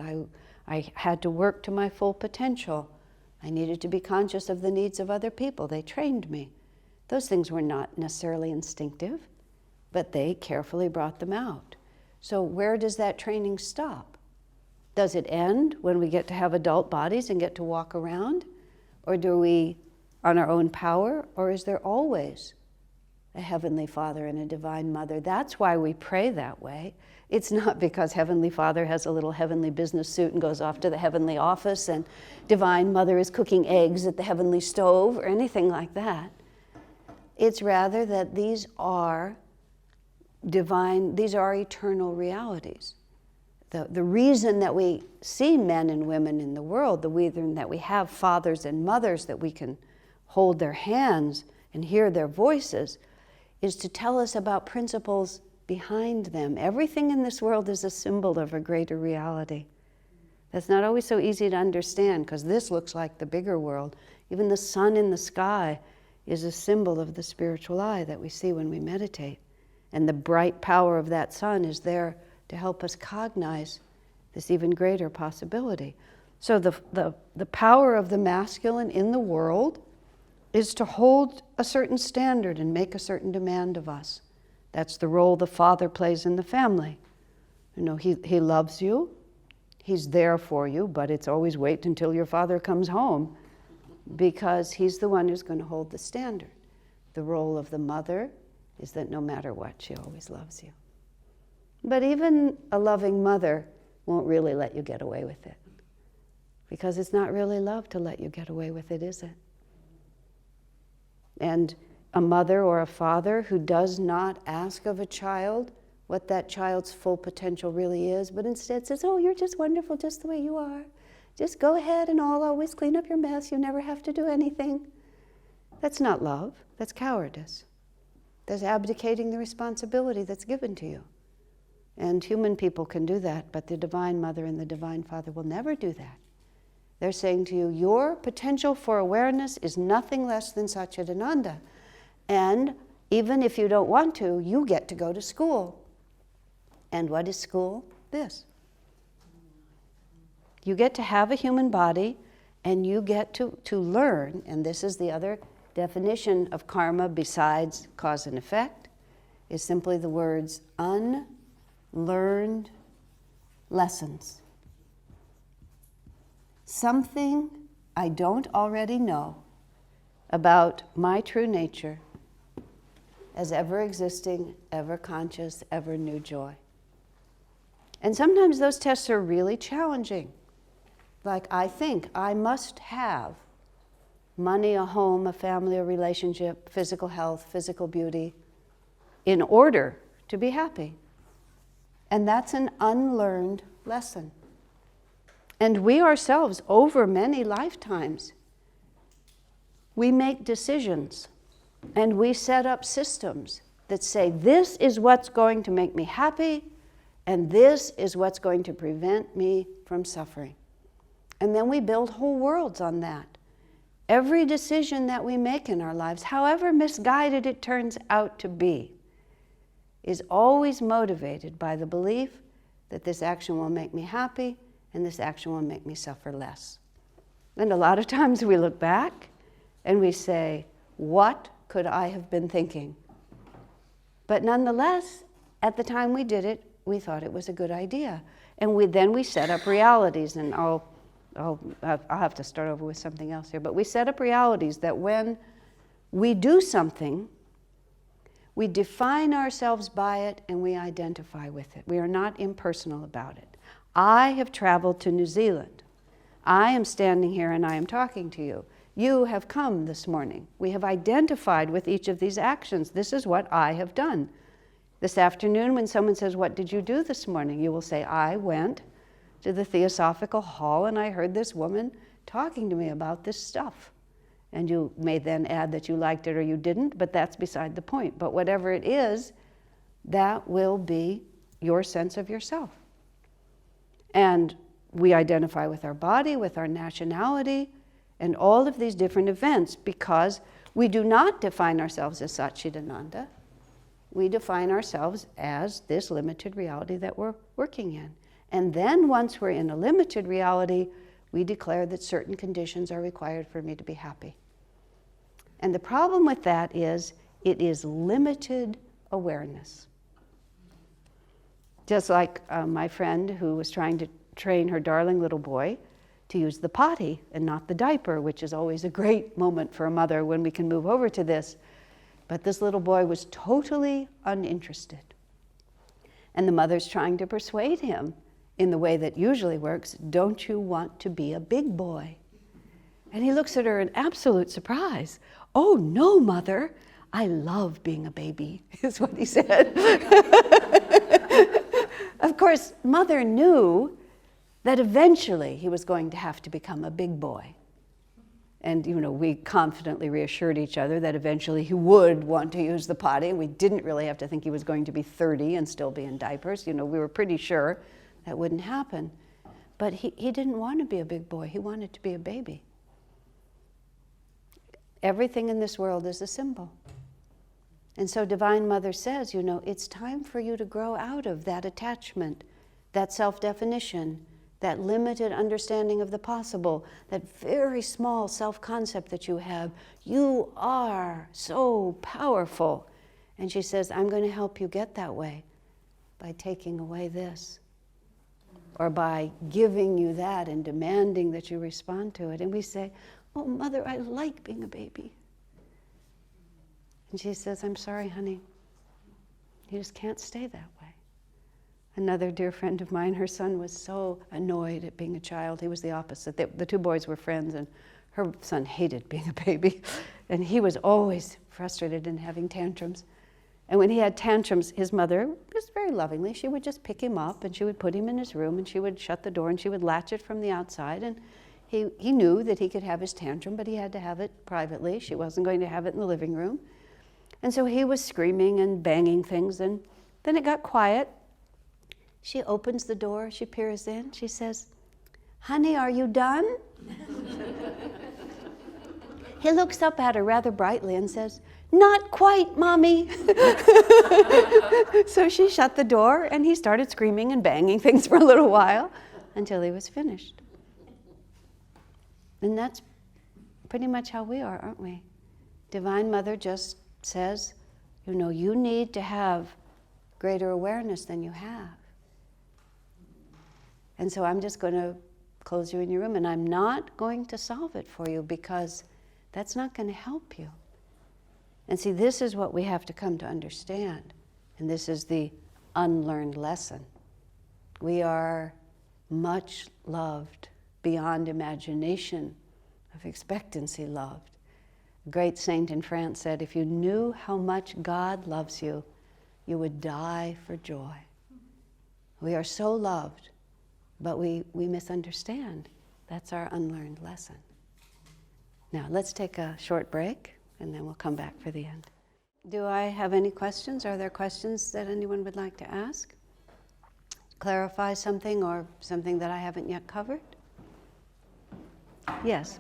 I had to work to my full potential. I needed to be conscious of the needs of other people. They trained me. Those things were not necessarily instinctive, but they carefully brought them out. So where does that training stop? Does it end when we get to have adult bodies and get to walk around? Or do we on our own power, or is there always a Heavenly Father and a Divine Mother? That's why we pray that way. It's not because Heavenly Father has a little heavenly business suit and goes off to the heavenly office and Divine Mother is cooking eggs at the heavenly stove or anything like that. It's rather that these are divine, these are eternal realities. The reason that we see men and women in the world, the reason that we have fathers and mothers that we can hold their hands and hear their voices, is to tell us about principles behind them. Everything in this world is a symbol of a greater reality. That's not always so easy to understand, because this looks like the bigger world. Even the sun in the sky is a symbol of the spiritual eye that we see when we meditate. And the bright power of that sun is there to help us cognize this even greater possibility. So the power of the masculine in the world is to hold a certain standard and make a certain demand of us. That's the role the father plays in the family. You know, he loves you, he's there for you, but it's always wait until your father comes home, because he's the one who's going to hold the standard. The role of the mother is that no matter what, she always loves you. But even a loving mother won't really let you get away with it, because it's not really love to let you get away with it, is it? And a mother or a father who does not ask of a child what that child's full potential really is, but instead says, oh, you're just wonderful just the way you are. Just go ahead and I'll always clean up your mess. You never have to do anything. That's not love. That's cowardice. That's abdicating the responsibility that's given to you. And human people can do that, but the Divine Mother and the Divine Father will never do that. They're saying to you, your potential for awareness is nothing less than Satchidananda. And even if you don't want to, you get to go to school. And what is school? This. You get to have a human body, and you get to learn, and this is the other definition of karma besides cause and effect, is simply the words unlearned lessons. Something I don't already know about my true nature as ever existing, ever conscious, ever new joy. And sometimes those tests are really challenging. Like, I think I must have money, a home, a family, a relationship, physical health, physical beauty, in order to be happy. And that's an unlearned lesson. And we ourselves, over many lifetimes, we make decisions and we set up systems that say, this is what's going to make me happy, and this is what's going to prevent me from suffering. And then we build whole worlds on that. Every decision that we make in our lives, however misguided it turns out to be, is always motivated by the belief that this action will make me happy and this action will make me suffer less. And a lot of times we look back and we say, what could I have been thinking? But nonetheless, at the time we did it, we thought it was a good idea. And then we set up realities, and I'll have to start over with something else here, but we set up realities that when we do something, we define ourselves by it and we identify with it. We are not impersonal about it. I have traveled to New Zealand. I am standing here and I am talking to you. You have come this morning. We have identified with each of these actions. This is what I have done. This afternoon, when someone says, what did you do this morning? You will say, I went to the Theosophical Hall and I heard this woman talking to me about this stuff. And you may then add that you liked it or you didn't, but that's beside the point. But whatever it is, that will be your sense of yourself. And we identify with our body, with our nationality, and all of these different events, because we do not define ourselves as Satchidananda. We define ourselves as this limited reality that we're working in. And then once we're in a limited reality, we declare that certain conditions are required for me to be happy. And the problem with that is, it is limited awareness. Just like my friend who was trying to train her darling little boy to use the potty and not the diaper, which is always a great moment for a mother when we can move over to this. But this little boy was totally uninterested. And the mother's trying to persuade him in the way that usually works, don't you want to be a big boy? And he looks at her in absolute surprise. Oh, no, Mother, I love being a baby, is what he said. Of course, Mother knew that eventually he was going to have to become a big boy. And, we confidently reassured each other that eventually he would want to use the potty. We didn't really have to think he was going to be 30 and still be in diapers. We were pretty sure that wouldn't happen. But he didn't want to be a big boy. He wanted to be a baby. Everything in this world is a symbol. And so Divine Mother says, it's time for you to grow out of that attachment, that self-definition, that limited understanding of the possible, that very small self-concept that you have. You are so powerful. And she says, I'm going to help you get that way by taking away this, or by giving you that and demanding that you respond to it. And we say, oh, Mother, I like being a baby. And she says, I'm sorry, honey. You just can't stay that way. Another dear friend of mine, her son was so annoyed at being a child. He was the opposite. The two boys were friends, and her son hated being a baby. And he was always frustrated and having tantrums. And when he had tantrums, his mother, just very lovingly, she would just pick him up, and she would put him in his room, and she would shut the door, and she would latch it from the outside. And he knew that he could have his tantrum, but he had to have it privately. She wasn't going to have it in the living room. And so he was screaming and banging things, and then it got quiet. She opens the door, she peers in, she says, honey, are you done? He looks up at her rather brightly and says, not quite, Mommy. So she shut the door, and he started screaming and banging things for a little while until he was finished. And that's pretty much how we are, aren't we? Divine Mother just says, you need to have greater awareness than you have. And so I'm just going to close you in your room, and I'm not going to solve it for you, because that's not going to help you. And see, this is what we have to come to understand. And this is the unlearned lesson. We are much loved beyond imagination of expectancy loved. A great saint in France said, if you knew how much God loves you, you would die for joy. We are so loved, but we misunderstand. That's our unlearned lesson. Now, let's take a short break, and then we'll come back for the end. Do I have any questions? Are there questions that anyone would like to ask? Clarify something, or something that I haven't yet covered? Yes.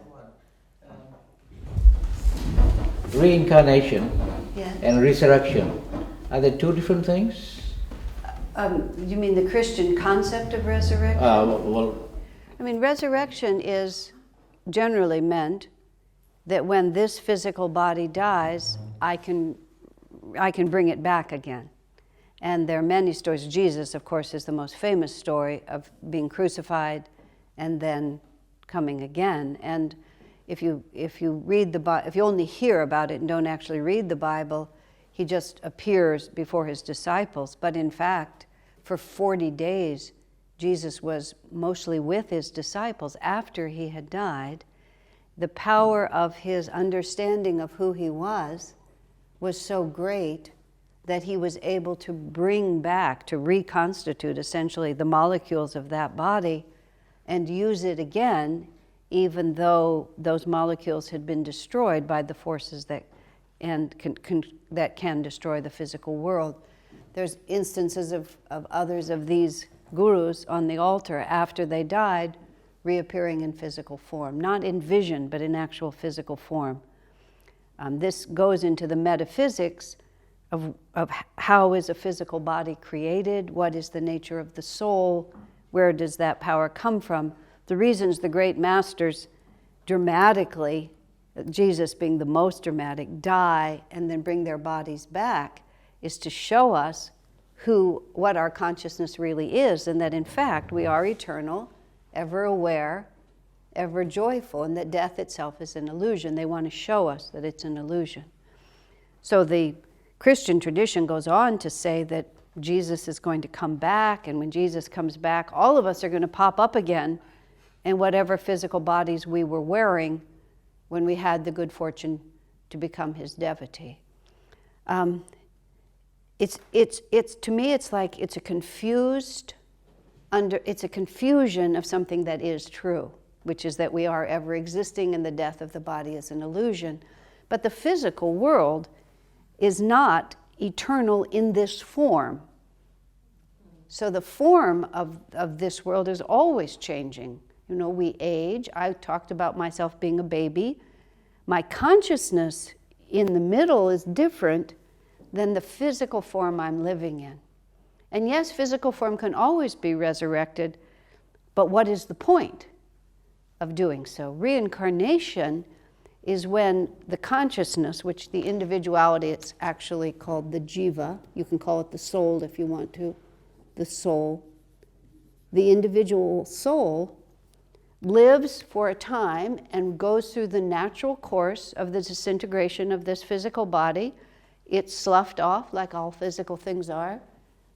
Reincarnation Yes. and resurrection, are they two different things? You mean the Christian concept of resurrection? I mean, resurrection is generally meant that when this physical body dies, I can bring it back again. And there are many stories. Jesus, of course, is the most famous story of being crucified and then coming again. And if you read the Bible, if you only hear about it and don't actually read the Bible, he just appears before his disciples. But in fact, for 40 days, Jesus was mostly with his disciples after he had died. The power of his understanding of who he was so great that he was able to bring back, to reconstitute essentially the molecules of that body and use it again, even though those molecules had been destroyed by the forces that can destroy the physical world. There's instances of others of these gurus on the altar after they died, reappearing in physical form, not in vision, but in actual physical form. This goes into the metaphysics of how is a physical body created, what is the nature of the soul, where does that power come from. The reasons the great masters dramatically, Jesus being the most dramatic, die and then bring their bodies back is to show us what our consciousness really is, and that in fact we are eternal, ever aware, ever joyful, and that death itself is an illusion. They want to show us that it's an illusion. So the Christian tradition goes on to say that Jesus is going to come back, and when Jesus comes back, all of us are going to pop up again in whatever physical bodies we were wearing when we had the good fortune to become his devotee. It's to me, it's like it's a confusion of something that is true, which is that we are ever existing and the death of the body is an illusion. But the physical world is not eternal in this form. So the form of this world is always changing. You know, we age. I talked about myself being a baby. My consciousness in the middle is different than the physical form I'm living in. And yes, physical form can always be resurrected, but what is the point of doing so? Reincarnation is when the consciousness, which the individuality, it's actually called the jiva, you can call it the soul if you want to, the soul. The individual soul lives for a time and goes through the natural course of the disintegration of this physical body. It's sloughed off like all physical things are.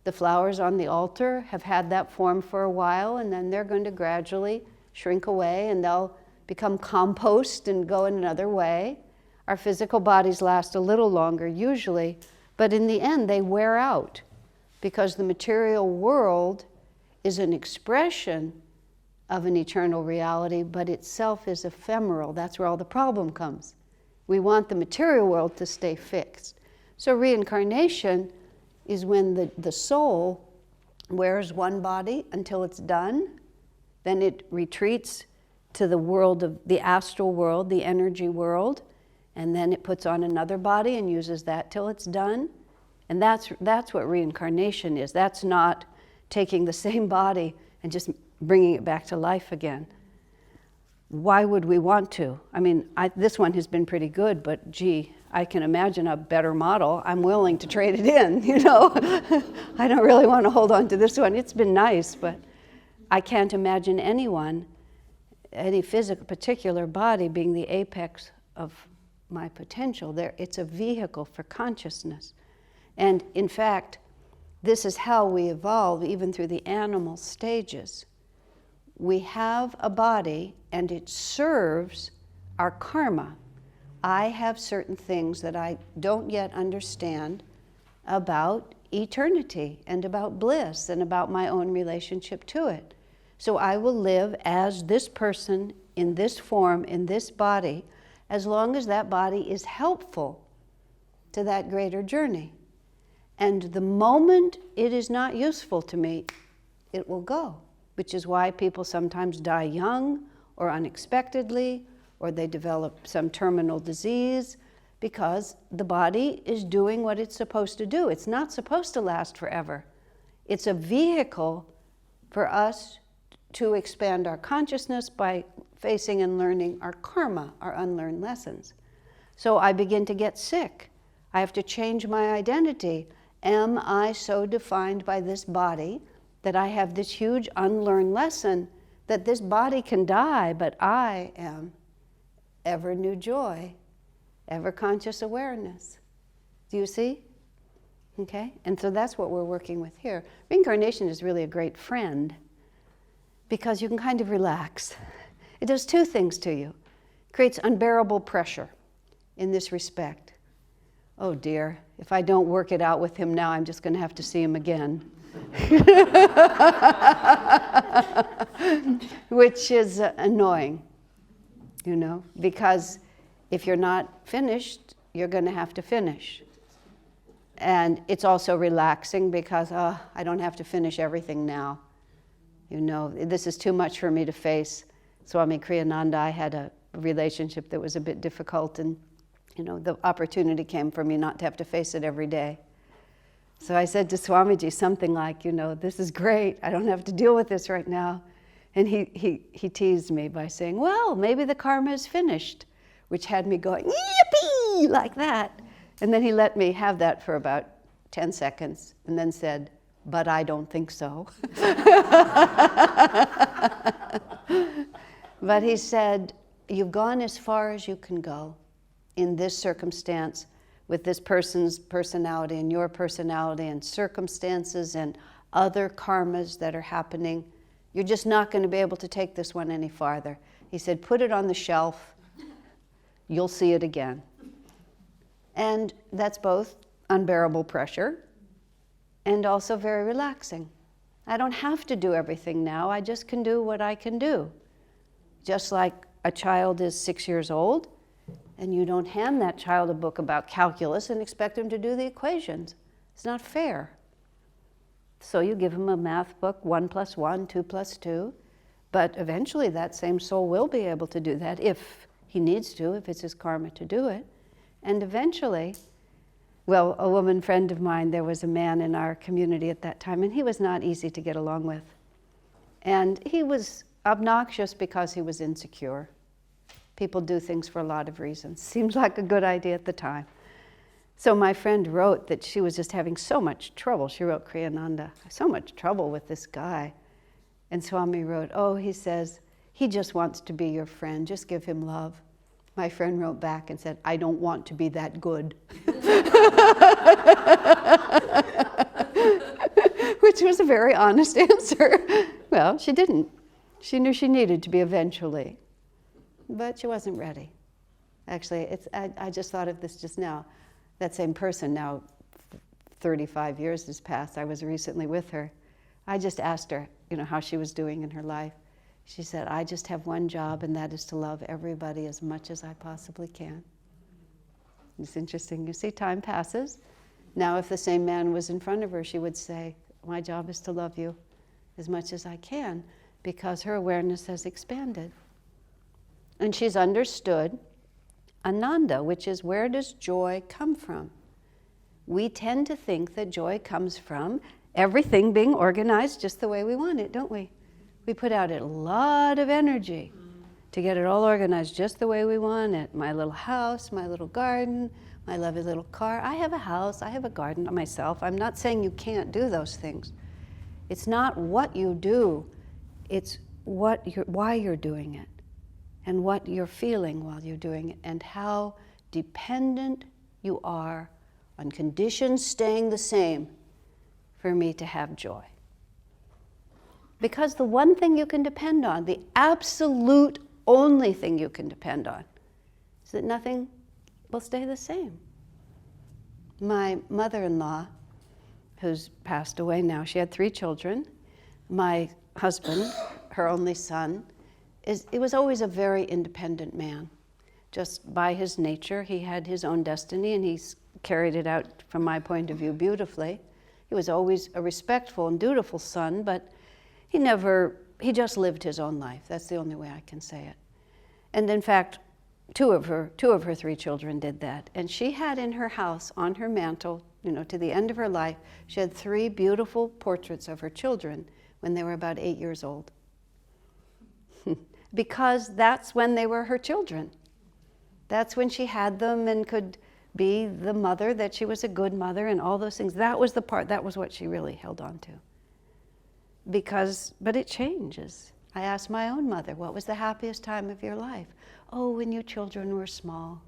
The flowers on the altar have had that form for a while, and then they're going to gradually shrink away and they'll become compost and go in another way. Our physical bodies last a little longer usually, but in the end they wear out because the material world is an expression of an eternal reality, but itself is ephemeral. That's where all the problem comes. We want the material world to stay fixed. So reincarnation is when the soul wears one body until it's done, then it retreats to the world of the astral world, the energy world, and then it puts on another body and uses that till it's done. And that's what reincarnation is. That's not taking the same body and just bringing it back to life again. Why would we want to? I mean, this one has been pretty good, but gee, I can imagine a better model. I'm willing to trade it in, you know. I don't really want to hold on to this one. It's been nice, but I can't imagine anyone, any physical particular body being the apex of my potential. It's a vehicle for consciousness. And in fact, this is how we evolve even through the animal stages. We have a body and it serves our karma. I have certain things that I don't yet understand about eternity and about bliss and about my own relationship to it. So I will live as this person in this form, in this body, as long as that body is helpful to that greater journey. And the moment it is not useful to me, it will go, which is why people sometimes die young or unexpectedly, or they develop some terminal disease, because the body is doing what it's supposed to do. It's not supposed to last forever. It's a vehicle for us to expand our consciousness by facing and learning our karma, our unlearned lessons. So I begin to get sick. I have to change my identity. Am I so defined by this body that I have this huge unlearned lesson that this body can die, but I am ever new joy, ever conscious awareness? Do you see? Okay? And so that's what we're working with here. Reincarnation is really a great friend because you can kind of relax. It does two things to you. It creates unbearable pressure in this respect. Oh dear, if I don't work it out with him now, I'm just going to have to see him again. Which is annoying, you know, because if you're not finished, you're going to have to finish. And it's also relaxing because, I don't have to finish everything now. You know, this is too much for me to face. Swami Kriyananda, I had a relationship that was a bit difficult, and, you know, the opportunity came for me not to have to face it every day. So I said to Swamiji something like, you know, this is great. I don't have to deal with this right now. And he teased me by saying, well, maybe the karma is finished, which had me going, yippee, like that. And then he let me have that for about 10 seconds and then said, but I don't think so. But he said, you've gone as far as you can go in this circumstance with this person's personality and your personality and circumstances and other karmas that are happening. You're just not going to be able to take this one any farther. He said, put it on the shelf. You'll see it again. And that's both unbearable pressure and also very relaxing. I don't have to do everything now. I just can do what I can do. Just like a child is 6 years old, and you don't hand that child a book about calculus and expect him to do the equations. It's not fair. So you give him a math book, 1 + 1, 2 + 2, but eventually that same soul will be able to do that if he needs to, if it's his karma to do it. And eventually, well, a woman friend of mine, there was a man in our community at that time, and he was not easy to get along with. And he was obnoxious because he was insecure. People do things for a lot of reasons. Seems like a good idea at the time. So my friend wrote that she was just having so much trouble. She wrote Kriyananda, so much trouble with this guy. And Swami wrote, oh, he says, he just wants to be your friend. Just give him love. My friend wrote back and said, I don't want to be that good. Which was a very honest answer. Well, she didn't. She knew she needed to be eventually. But she wasn't ready. Actually, I just thought of this just now. That same person, now 35 years has passed, I was recently with her. I just asked her, how she was doing in her life. She said, I just have one job, and that is to love everybody as much as I possibly can. It's interesting. You see, time passes. Now, if the same man was in front of her, she would say, my job is to love you as much as I can, because her awareness has expanded. And she's understood Ananda, which is, where does joy come from? We tend to think that joy comes from everything being organized just the way we want it, don't we? We put out a lot of energy to get it all organized just the way we want it. My little house, my little garden, my lovely little car. I have a house, I have a garden myself. I'm not saying you can't do those things. It's not what you do, it's why you're doing it, and what you're feeling while you're doing it, and how dependent you are on conditions staying the same for me to have joy. Because the one thing you can depend on, the absolute only thing you can depend on, is that nothing will stay the same. My mother-in-law, who's passed away now, she had 3 children. My husband, her only son, it was always a very independent man. Just by his nature, he had his own destiny, and he's carried it out, from my point of view, beautifully. He was always a respectful and dutiful son, but he just lived his own life. That's the only way I can say it. And in fact, two of her 3 children did that. And she had in her house, on her mantle, to the end of her life, she had 3 beautiful portraits of her children when they were about 8 years old. Because that's when they were her children. That's when she had them and could be the mother, that she was a good mother and all those things. That was the part, that was what she really held on to. But it changes. I asked my own mother, what was the happiest time of your life? Oh, when you children were small.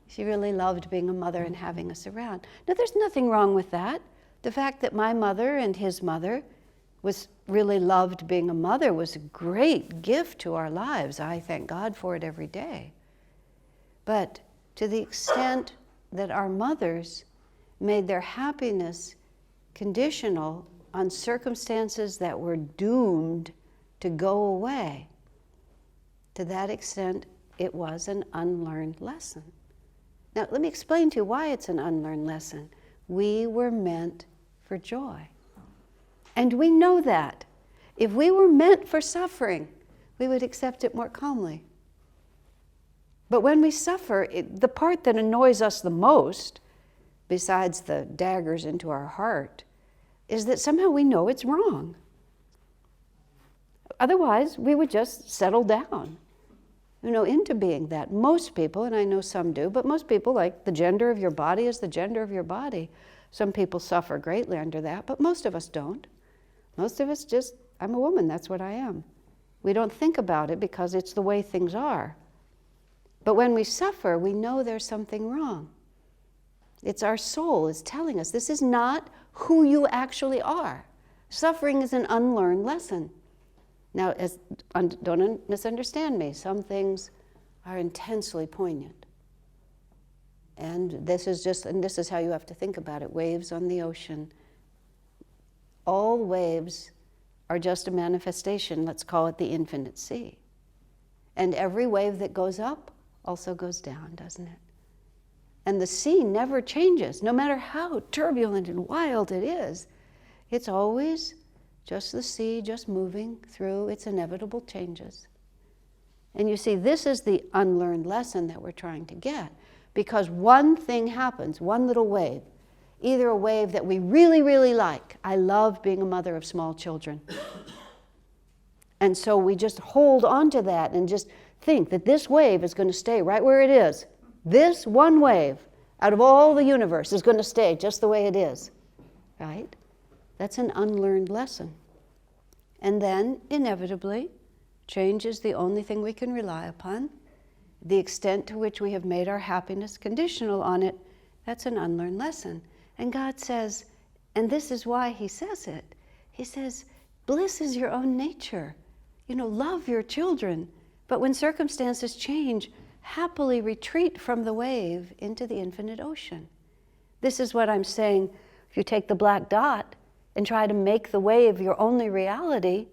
She really loved being a mother and having us around. Now, there's nothing wrong with that. The fact that my mother and his mother really loved being a mother was a great gift to our lives. I thank God for it every day. But to the extent that our mothers made their happiness conditional on circumstances that were doomed to go away, to that extent, it was an unlearned lesson. Now, let me explain to you why it's an unlearned lesson. We were meant for joy. And we know that. If we were meant for suffering, we would accept it more calmly. But when we suffer, the part that annoys us the most, besides the daggers into our heart, is that somehow we know it's wrong. Otherwise, we would just settle down, into being that. Most people, and I know some do, but most people, like, the gender of your body is the gender of your body. Some people suffer greatly under that, but most of us don't. Most of us just, I'm a woman, that's what I am. We don't think about it because it's the way things are. But when we suffer, we know there's something wrong. It's our soul is telling us this is not who you actually are. Suffering is an unlearned lesson. Now, don't misunderstand me. Some things are intensely poignant. And this is how you have to think about it. Waves on the ocean. All waves are just a manifestation, let's call it the infinite sea. And every wave that goes up also goes down, doesn't it? And the sea never changes, no matter how turbulent and wild it is. It's always just the sea, just moving through its inevitable changes. And you see, this is the unlearned lesson that we're trying to get. Because one thing happens, one little wave, either a wave that we really, really like. I love being a mother of small children. And so we just hold on to that and just think that this wave is going to stay right where it is. This one wave out of all the universe is going to stay just the way it is, right? That's an unlearned lesson. And then, inevitably, change is the only thing we can rely upon. The extent to which we have made our happiness conditional on it, that's an unlearned lesson. And God says, and this is why he says it, he says, bliss is your own nature. Love your children. But when circumstances change, happily retreat from the wave into the infinite ocean. This is what I'm saying. If you take the black dot and try to make the wave your only reality,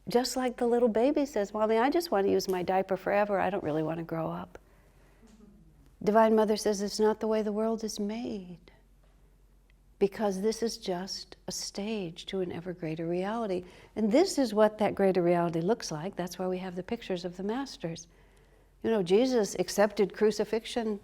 just like the little baby says, Mommy, I just want to use my diaper forever. I don't really want to grow up. Divine Mother says it's not the way the world is made, because this is just a stage to an ever greater reality. And this is what that greater reality looks like. That's why we have the pictures of the masters. Jesus accepted crucifixion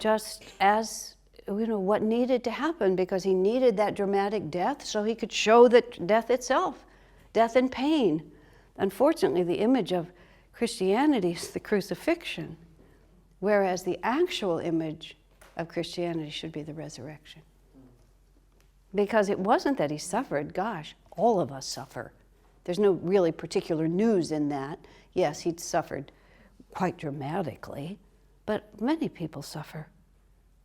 just as, what needed to happen, because he needed that dramatic death so he could show that death itself, death and pain. Unfortunately, the image of Christianity is the crucifixion, whereas the actual image of Christianity should be the resurrection. Because it wasn't that he suffered. Gosh, all of us suffer. There's no really particular news in that. Yes, he'd suffered quite dramatically, but many people suffer.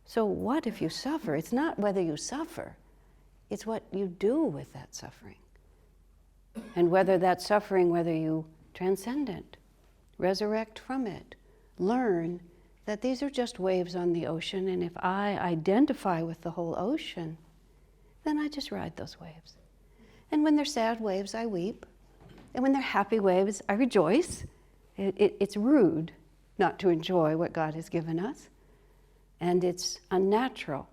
So what if you suffer? It's not whether you suffer, it's what you do with that suffering. And whether that suffering, whether you transcend it, resurrect from it, learn that these are just waves on the ocean, and if I identify with the whole ocean, then I just ride those waves. And when they're sad waves, I weep. And when they're happy waves, I rejoice. It's rude not to enjoy what God has given us. And it's unnatural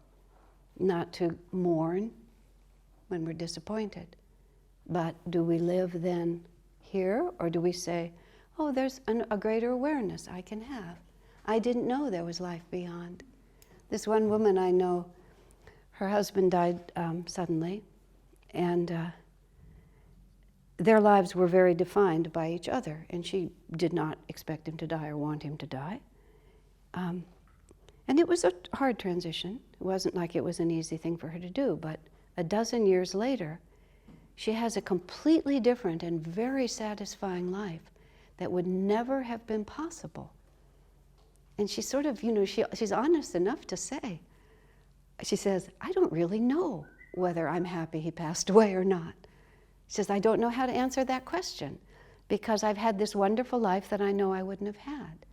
not to mourn when we're disappointed. But do we live then here, or do we say, oh, there's a greater awareness I can have. I didn't know there was life beyond. This one woman I know, her husband died suddenly, and their lives were very defined by each other, and she did not expect him to die or want him to die. And it was a hard transition. It wasn't like it was an easy thing for her to do, but a dozen years later, she has a completely different and very satisfying life that would never have been possible. And she sort of, she's honest enough to say, she says, I don't really know whether I'm happy he passed away or not. She says, I don't know how to answer that question because I've had this wonderful life that I know I wouldn't have had.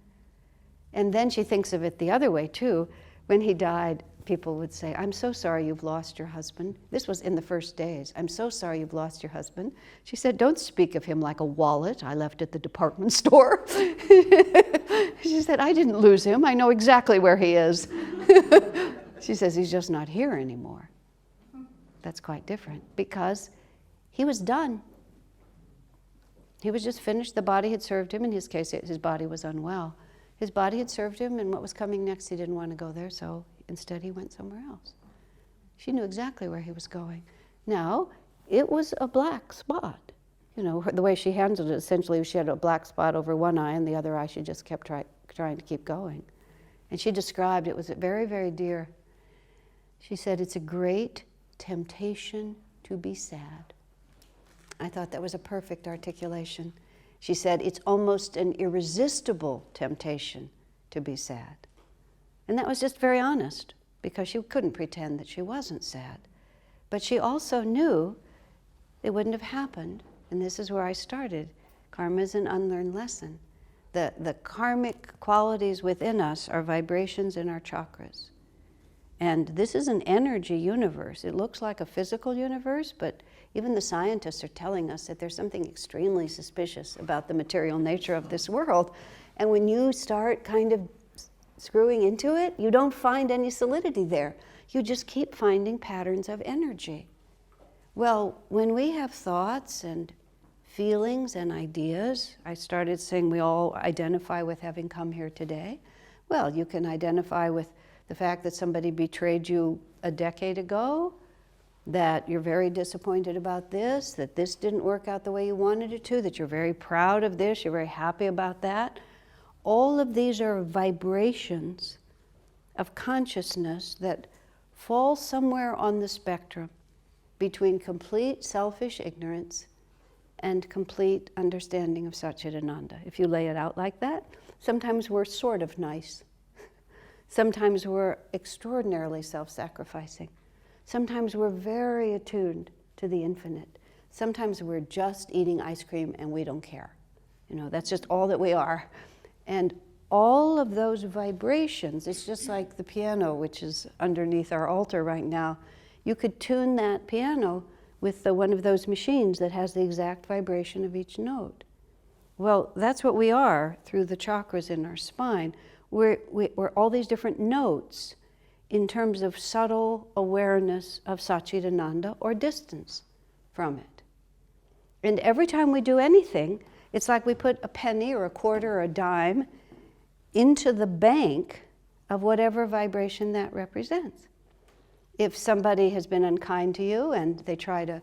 And then she thinks of it the other way too. When he died, people would say, I'm so sorry you've lost your husband. This was in the first days. I'm so sorry you've lost your husband. She said, don't speak of him like a wallet I left at the department store. She said, I didn't lose him. I know exactly where he is. She says, he's just not here anymore. That's quite different because he was done. He was just finished. The body had served him. In his case, his body was unwell. His body had served him, and what was coming next, he didn't want to go there, so instead he went somewhere else. She knew exactly where he was going. Now, it was a black spot. The way she handled it, essentially, she had a black spot over one eye, and the other eye she just kept trying to keep going. And she described it was very, very dear. She said, it's a great temptation to be sad. I thought that was a perfect articulation. She said, it's almost an irresistible temptation to be sad. And that was just very honest, because she couldn't pretend that she wasn't sad. But she also knew it wouldn't have happened, and this is where I started. Karma is an unlearned lesson. The karmic qualities within us are vibrations in our chakras. And this is an energy universe. It looks like a physical universe, but even the scientists are telling us that there's something extremely suspicious about the material nature of this world. And when you start kind of screwing into it, you don't find any solidity there. You just keep finding patterns of energy. Well, when we have thoughts and feelings and ideas, I started saying we all identify with having come here today. Well, you can identify with the fact that somebody betrayed you a decade ago, that you're very disappointed about this, that this didn't work out the way you wanted it to, that you're very proud of this, you're very happy about that. All of these are vibrations of consciousness that fall somewhere on the spectrum between complete selfish ignorance and complete understanding of Satchidananda. If you lay it out like that, sometimes we're sort of nice. Sometimes we're extraordinarily self-sacrificing. Sometimes we're very attuned to the infinite. Sometimes we're just eating ice cream and we don't care. You know, that's just all that we are. And all of those vibrations, it's just like the piano, which is underneath our altar right now. You could tune that piano with one of those machines that has the exact vibration of each note. Well, that's what we are through the chakras in our spine. We're all these different notes in terms of subtle awareness of Satchidananda or distance from it. And every time we do anything, it's like we put a penny or a quarter or a dime into the bank of whatever vibration that represents. If somebody has been unkind to you and they try to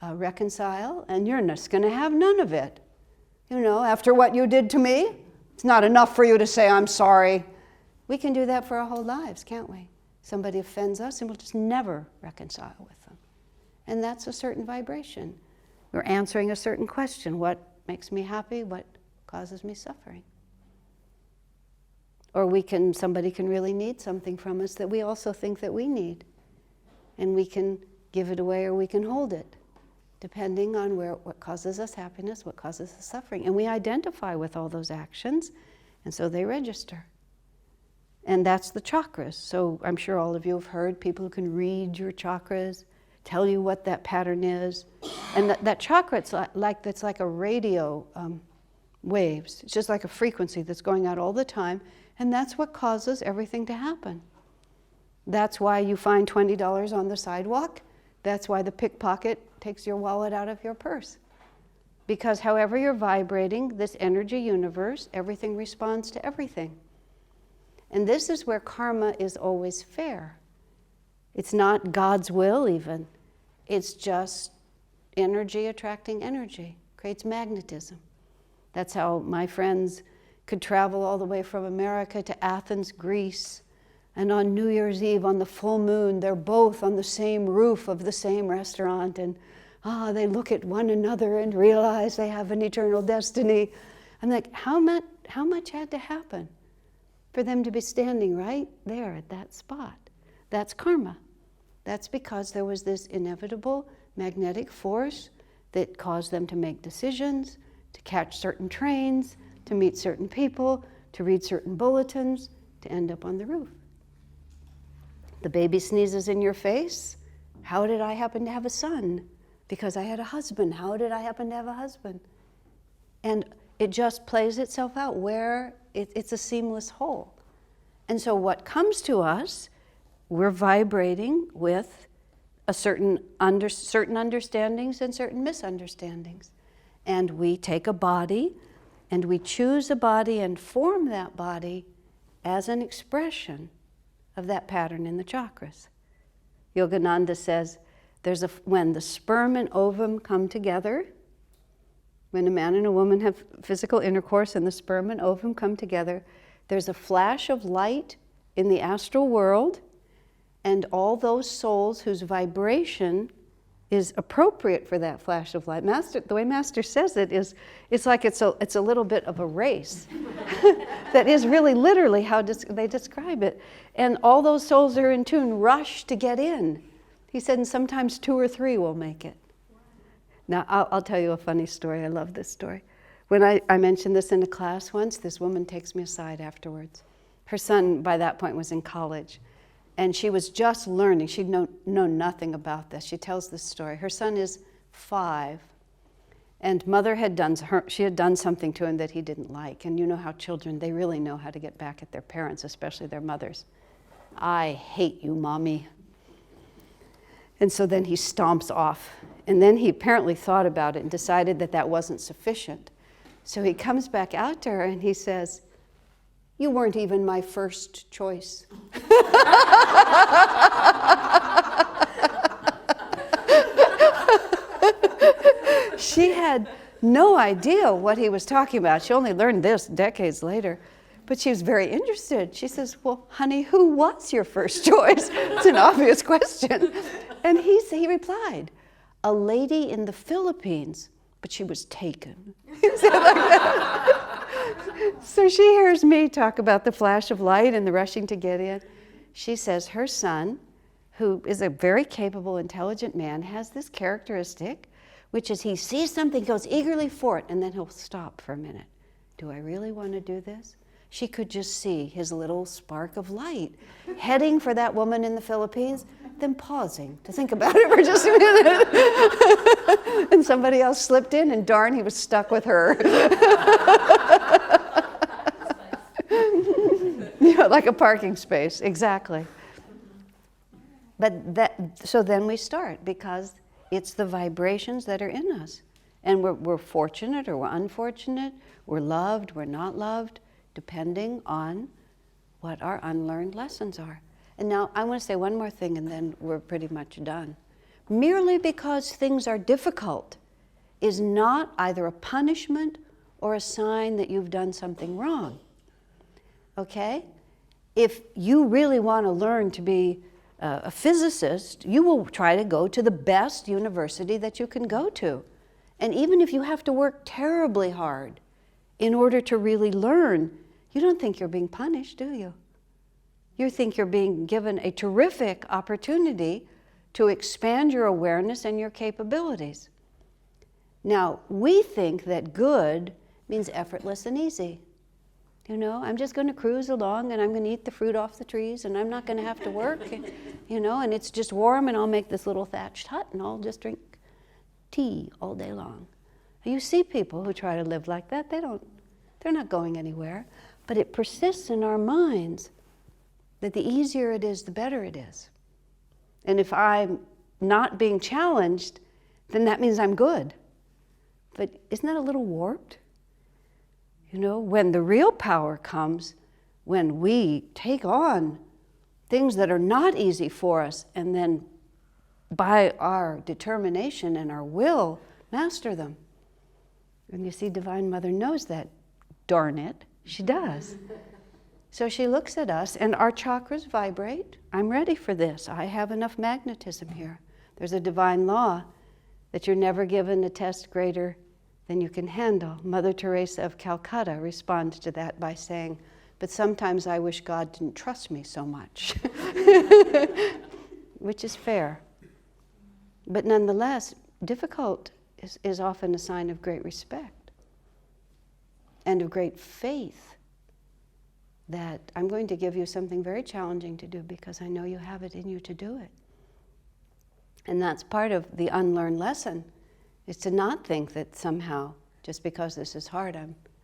reconcile, and you're just going to have none of it. You know, after what you did to me, it's not enough for you to say, I'm sorry. We can do that for our whole lives, can't we? Somebody offends us and we'll just never reconcile with them. And that's a certain vibration. We're answering a certain question. What makes me happy? What causes me suffering? Or somebody can really need something from us that we also think that we need. And we can give it away or we can hold it, depending on what causes us happiness, what causes us suffering. And we identify with all those actions, and so they register. And that's the chakras. So I'm sure all of you have heard people who can read your chakras, tell you what that pattern is. And that chakra, it's like a radio waves. It's just like a frequency that's going out all the time, and that's what causes everything to happen. That's why you find $20 on the sidewalk. That's why the pickpocket takes your wallet out of your purse. Because however you're vibrating, this energy universe, everything responds to everything. And this is where karma is always fair. It's not God's will even. It's just energy attracting energy. Creates magnetism. That's how my friends could travel all the way from America to Athens, Greece. And on New Year's Eve, on the full moon, they're both on the same roof of the same restaurant. And they look at one another and realize they have an eternal destiny. I'm like, how much had to happen for them to be standing right there at that spot? That's karma. That's because there was this inevitable magnetic force that caused them to make decisions, to catch certain trains, to meet certain people, to read certain bulletins, to end up on the roof. The baby sneezes in your face. How did I happen to have a son? Because I had a husband. How did I happen to have a husband? And it just plays itself out where it's a seamless whole. And so what comes to us, we're vibrating with certain understandings and certain misunderstandings. And we take a body and we choose a body and form that body as an expression of that pattern in the chakras. Yogananda says, when the sperm and ovum come together, when a man and a woman have physical intercourse and the sperm and ovum come together, there's a flash of light in the astral world, and all those souls whose vibration is appropriate for that flash of light. The way Master says it is, it's like it's a little bit of a race. That is really literally how they describe it. And all those souls that are in tune rush to get in. He said, and sometimes 2 or 3 will make it. Now, I'll tell you a funny story. I love this story. When I mentioned this in a class once, this woman takes me aside afterwards. Her son, by that point, was in college. And she was just learning. She'd known nothing about this. She tells this story. Her son is 5. And mother had done something to him that he didn't like. And you know how children, they really know how to get back at their parents, especially their mothers. I hate you, mommy. And so then he stomps off. And then he apparently thought about it and decided that that wasn't sufficient. So he comes back out to her and he says, "You weren't even my first choice." She had no idea what he was talking about. She only learned this decades later. But she was very interested. She says, "Well, honey, who was your first choice?" It's an obvious question. And he replied, "A lady in the Philippines, but she was taken." He said like that. So she hears me talk about the flash of light and the rushing to get in. She says her son, who is a very capable, intelligent man, has this characteristic, which is he sees something, goes eagerly for it, and then he'll stop for a minute. Do I really want to do this? She could just see his little spark of light heading for that woman in the Philippines, then pausing to think about it for just a minute. And somebody else slipped in, and darn, he was stuck with her. Like a parking space, exactly. So then we start, because it's the vibrations that are in us. And we're fortunate or we're unfortunate, we're loved, we're not loved, depending on what our unlearned lessons are. And now I want to say one more thing and then we're pretty much done. Merely because things are difficult is not either a punishment or a sign that you've done something wrong. Okay? If you really want to learn to be a physicist, you will try to go to the best university that you can go to. And even if you have to work terribly hard in order to really learn, you don't think you're being punished, do you? You think you're being given a terrific opportunity to expand your awareness and your capabilities. Now, we think that good means effortless and easy. You know, I'm just going to cruise along and I'm going to eat the fruit off the trees and I'm not going to have to work, you know, and it's just warm and I'll make this little thatched hut and I'll just drink tea all day long. You see people who try to live like that, they're not going anywhere. But it persists in our minds that the easier it is, the better it is. And if I'm not being challenged, then that means I'm good. But isn't that a little warped? You know, when the real power comes, when we take on things that are not easy for us and then by our determination and our will, master them. And you see, Divine Mother knows that, darn it, she does. So she looks at us and our chakras vibrate. I'm ready for this. I have enough magnetism here. There's a divine law that you're never given a test greater than you can handle. Mother Teresa of Calcutta responds to that by saying, "But sometimes I wish God didn't trust me so much." Which is fair. But nonetheless, difficult is often a sign of great respect and of great faith that I'm going to give you something very challenging to do because I know you have it in you to do it. And that's part of the unlearned lesson, is to not think that somehow, just because this is hard,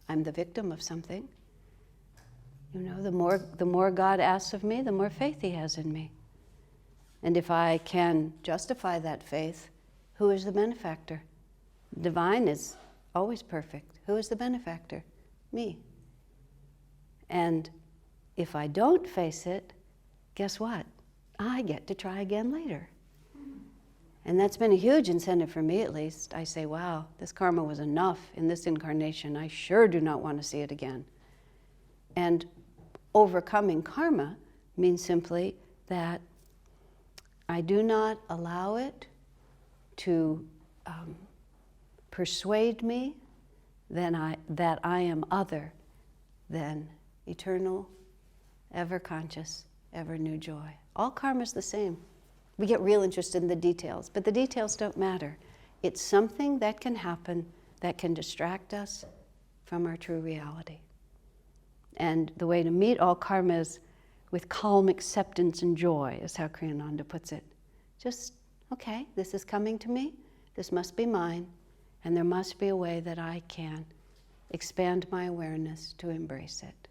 I'm the victim of something. You know, the more God asks of me, the more faith He has in me. And if I can justify that faith, who is the benefactor? Divine is always perfect. Who is the benefactor? Me. And if I don't face it, guess what? I get to try again later. And that's been a huge incentive for me, at least. I say, wow, this karma was enough in this incarnation. I sure do not want to see it again. And overcoming karma means simply that I do not allow it to persuade me that I am other than eternal, ever-conscious, ever-new joy. All karma is the same. We get real interested in the details, but the details don't matter. It's something that can happen that can distract us from our true reality. And the way to meet all karma is with calm acceptance and joy, is how Kriyananda puts it. Just, okay, this is coming to me, this must be mine, and there must be a way that I can expand my awareness to embrace it.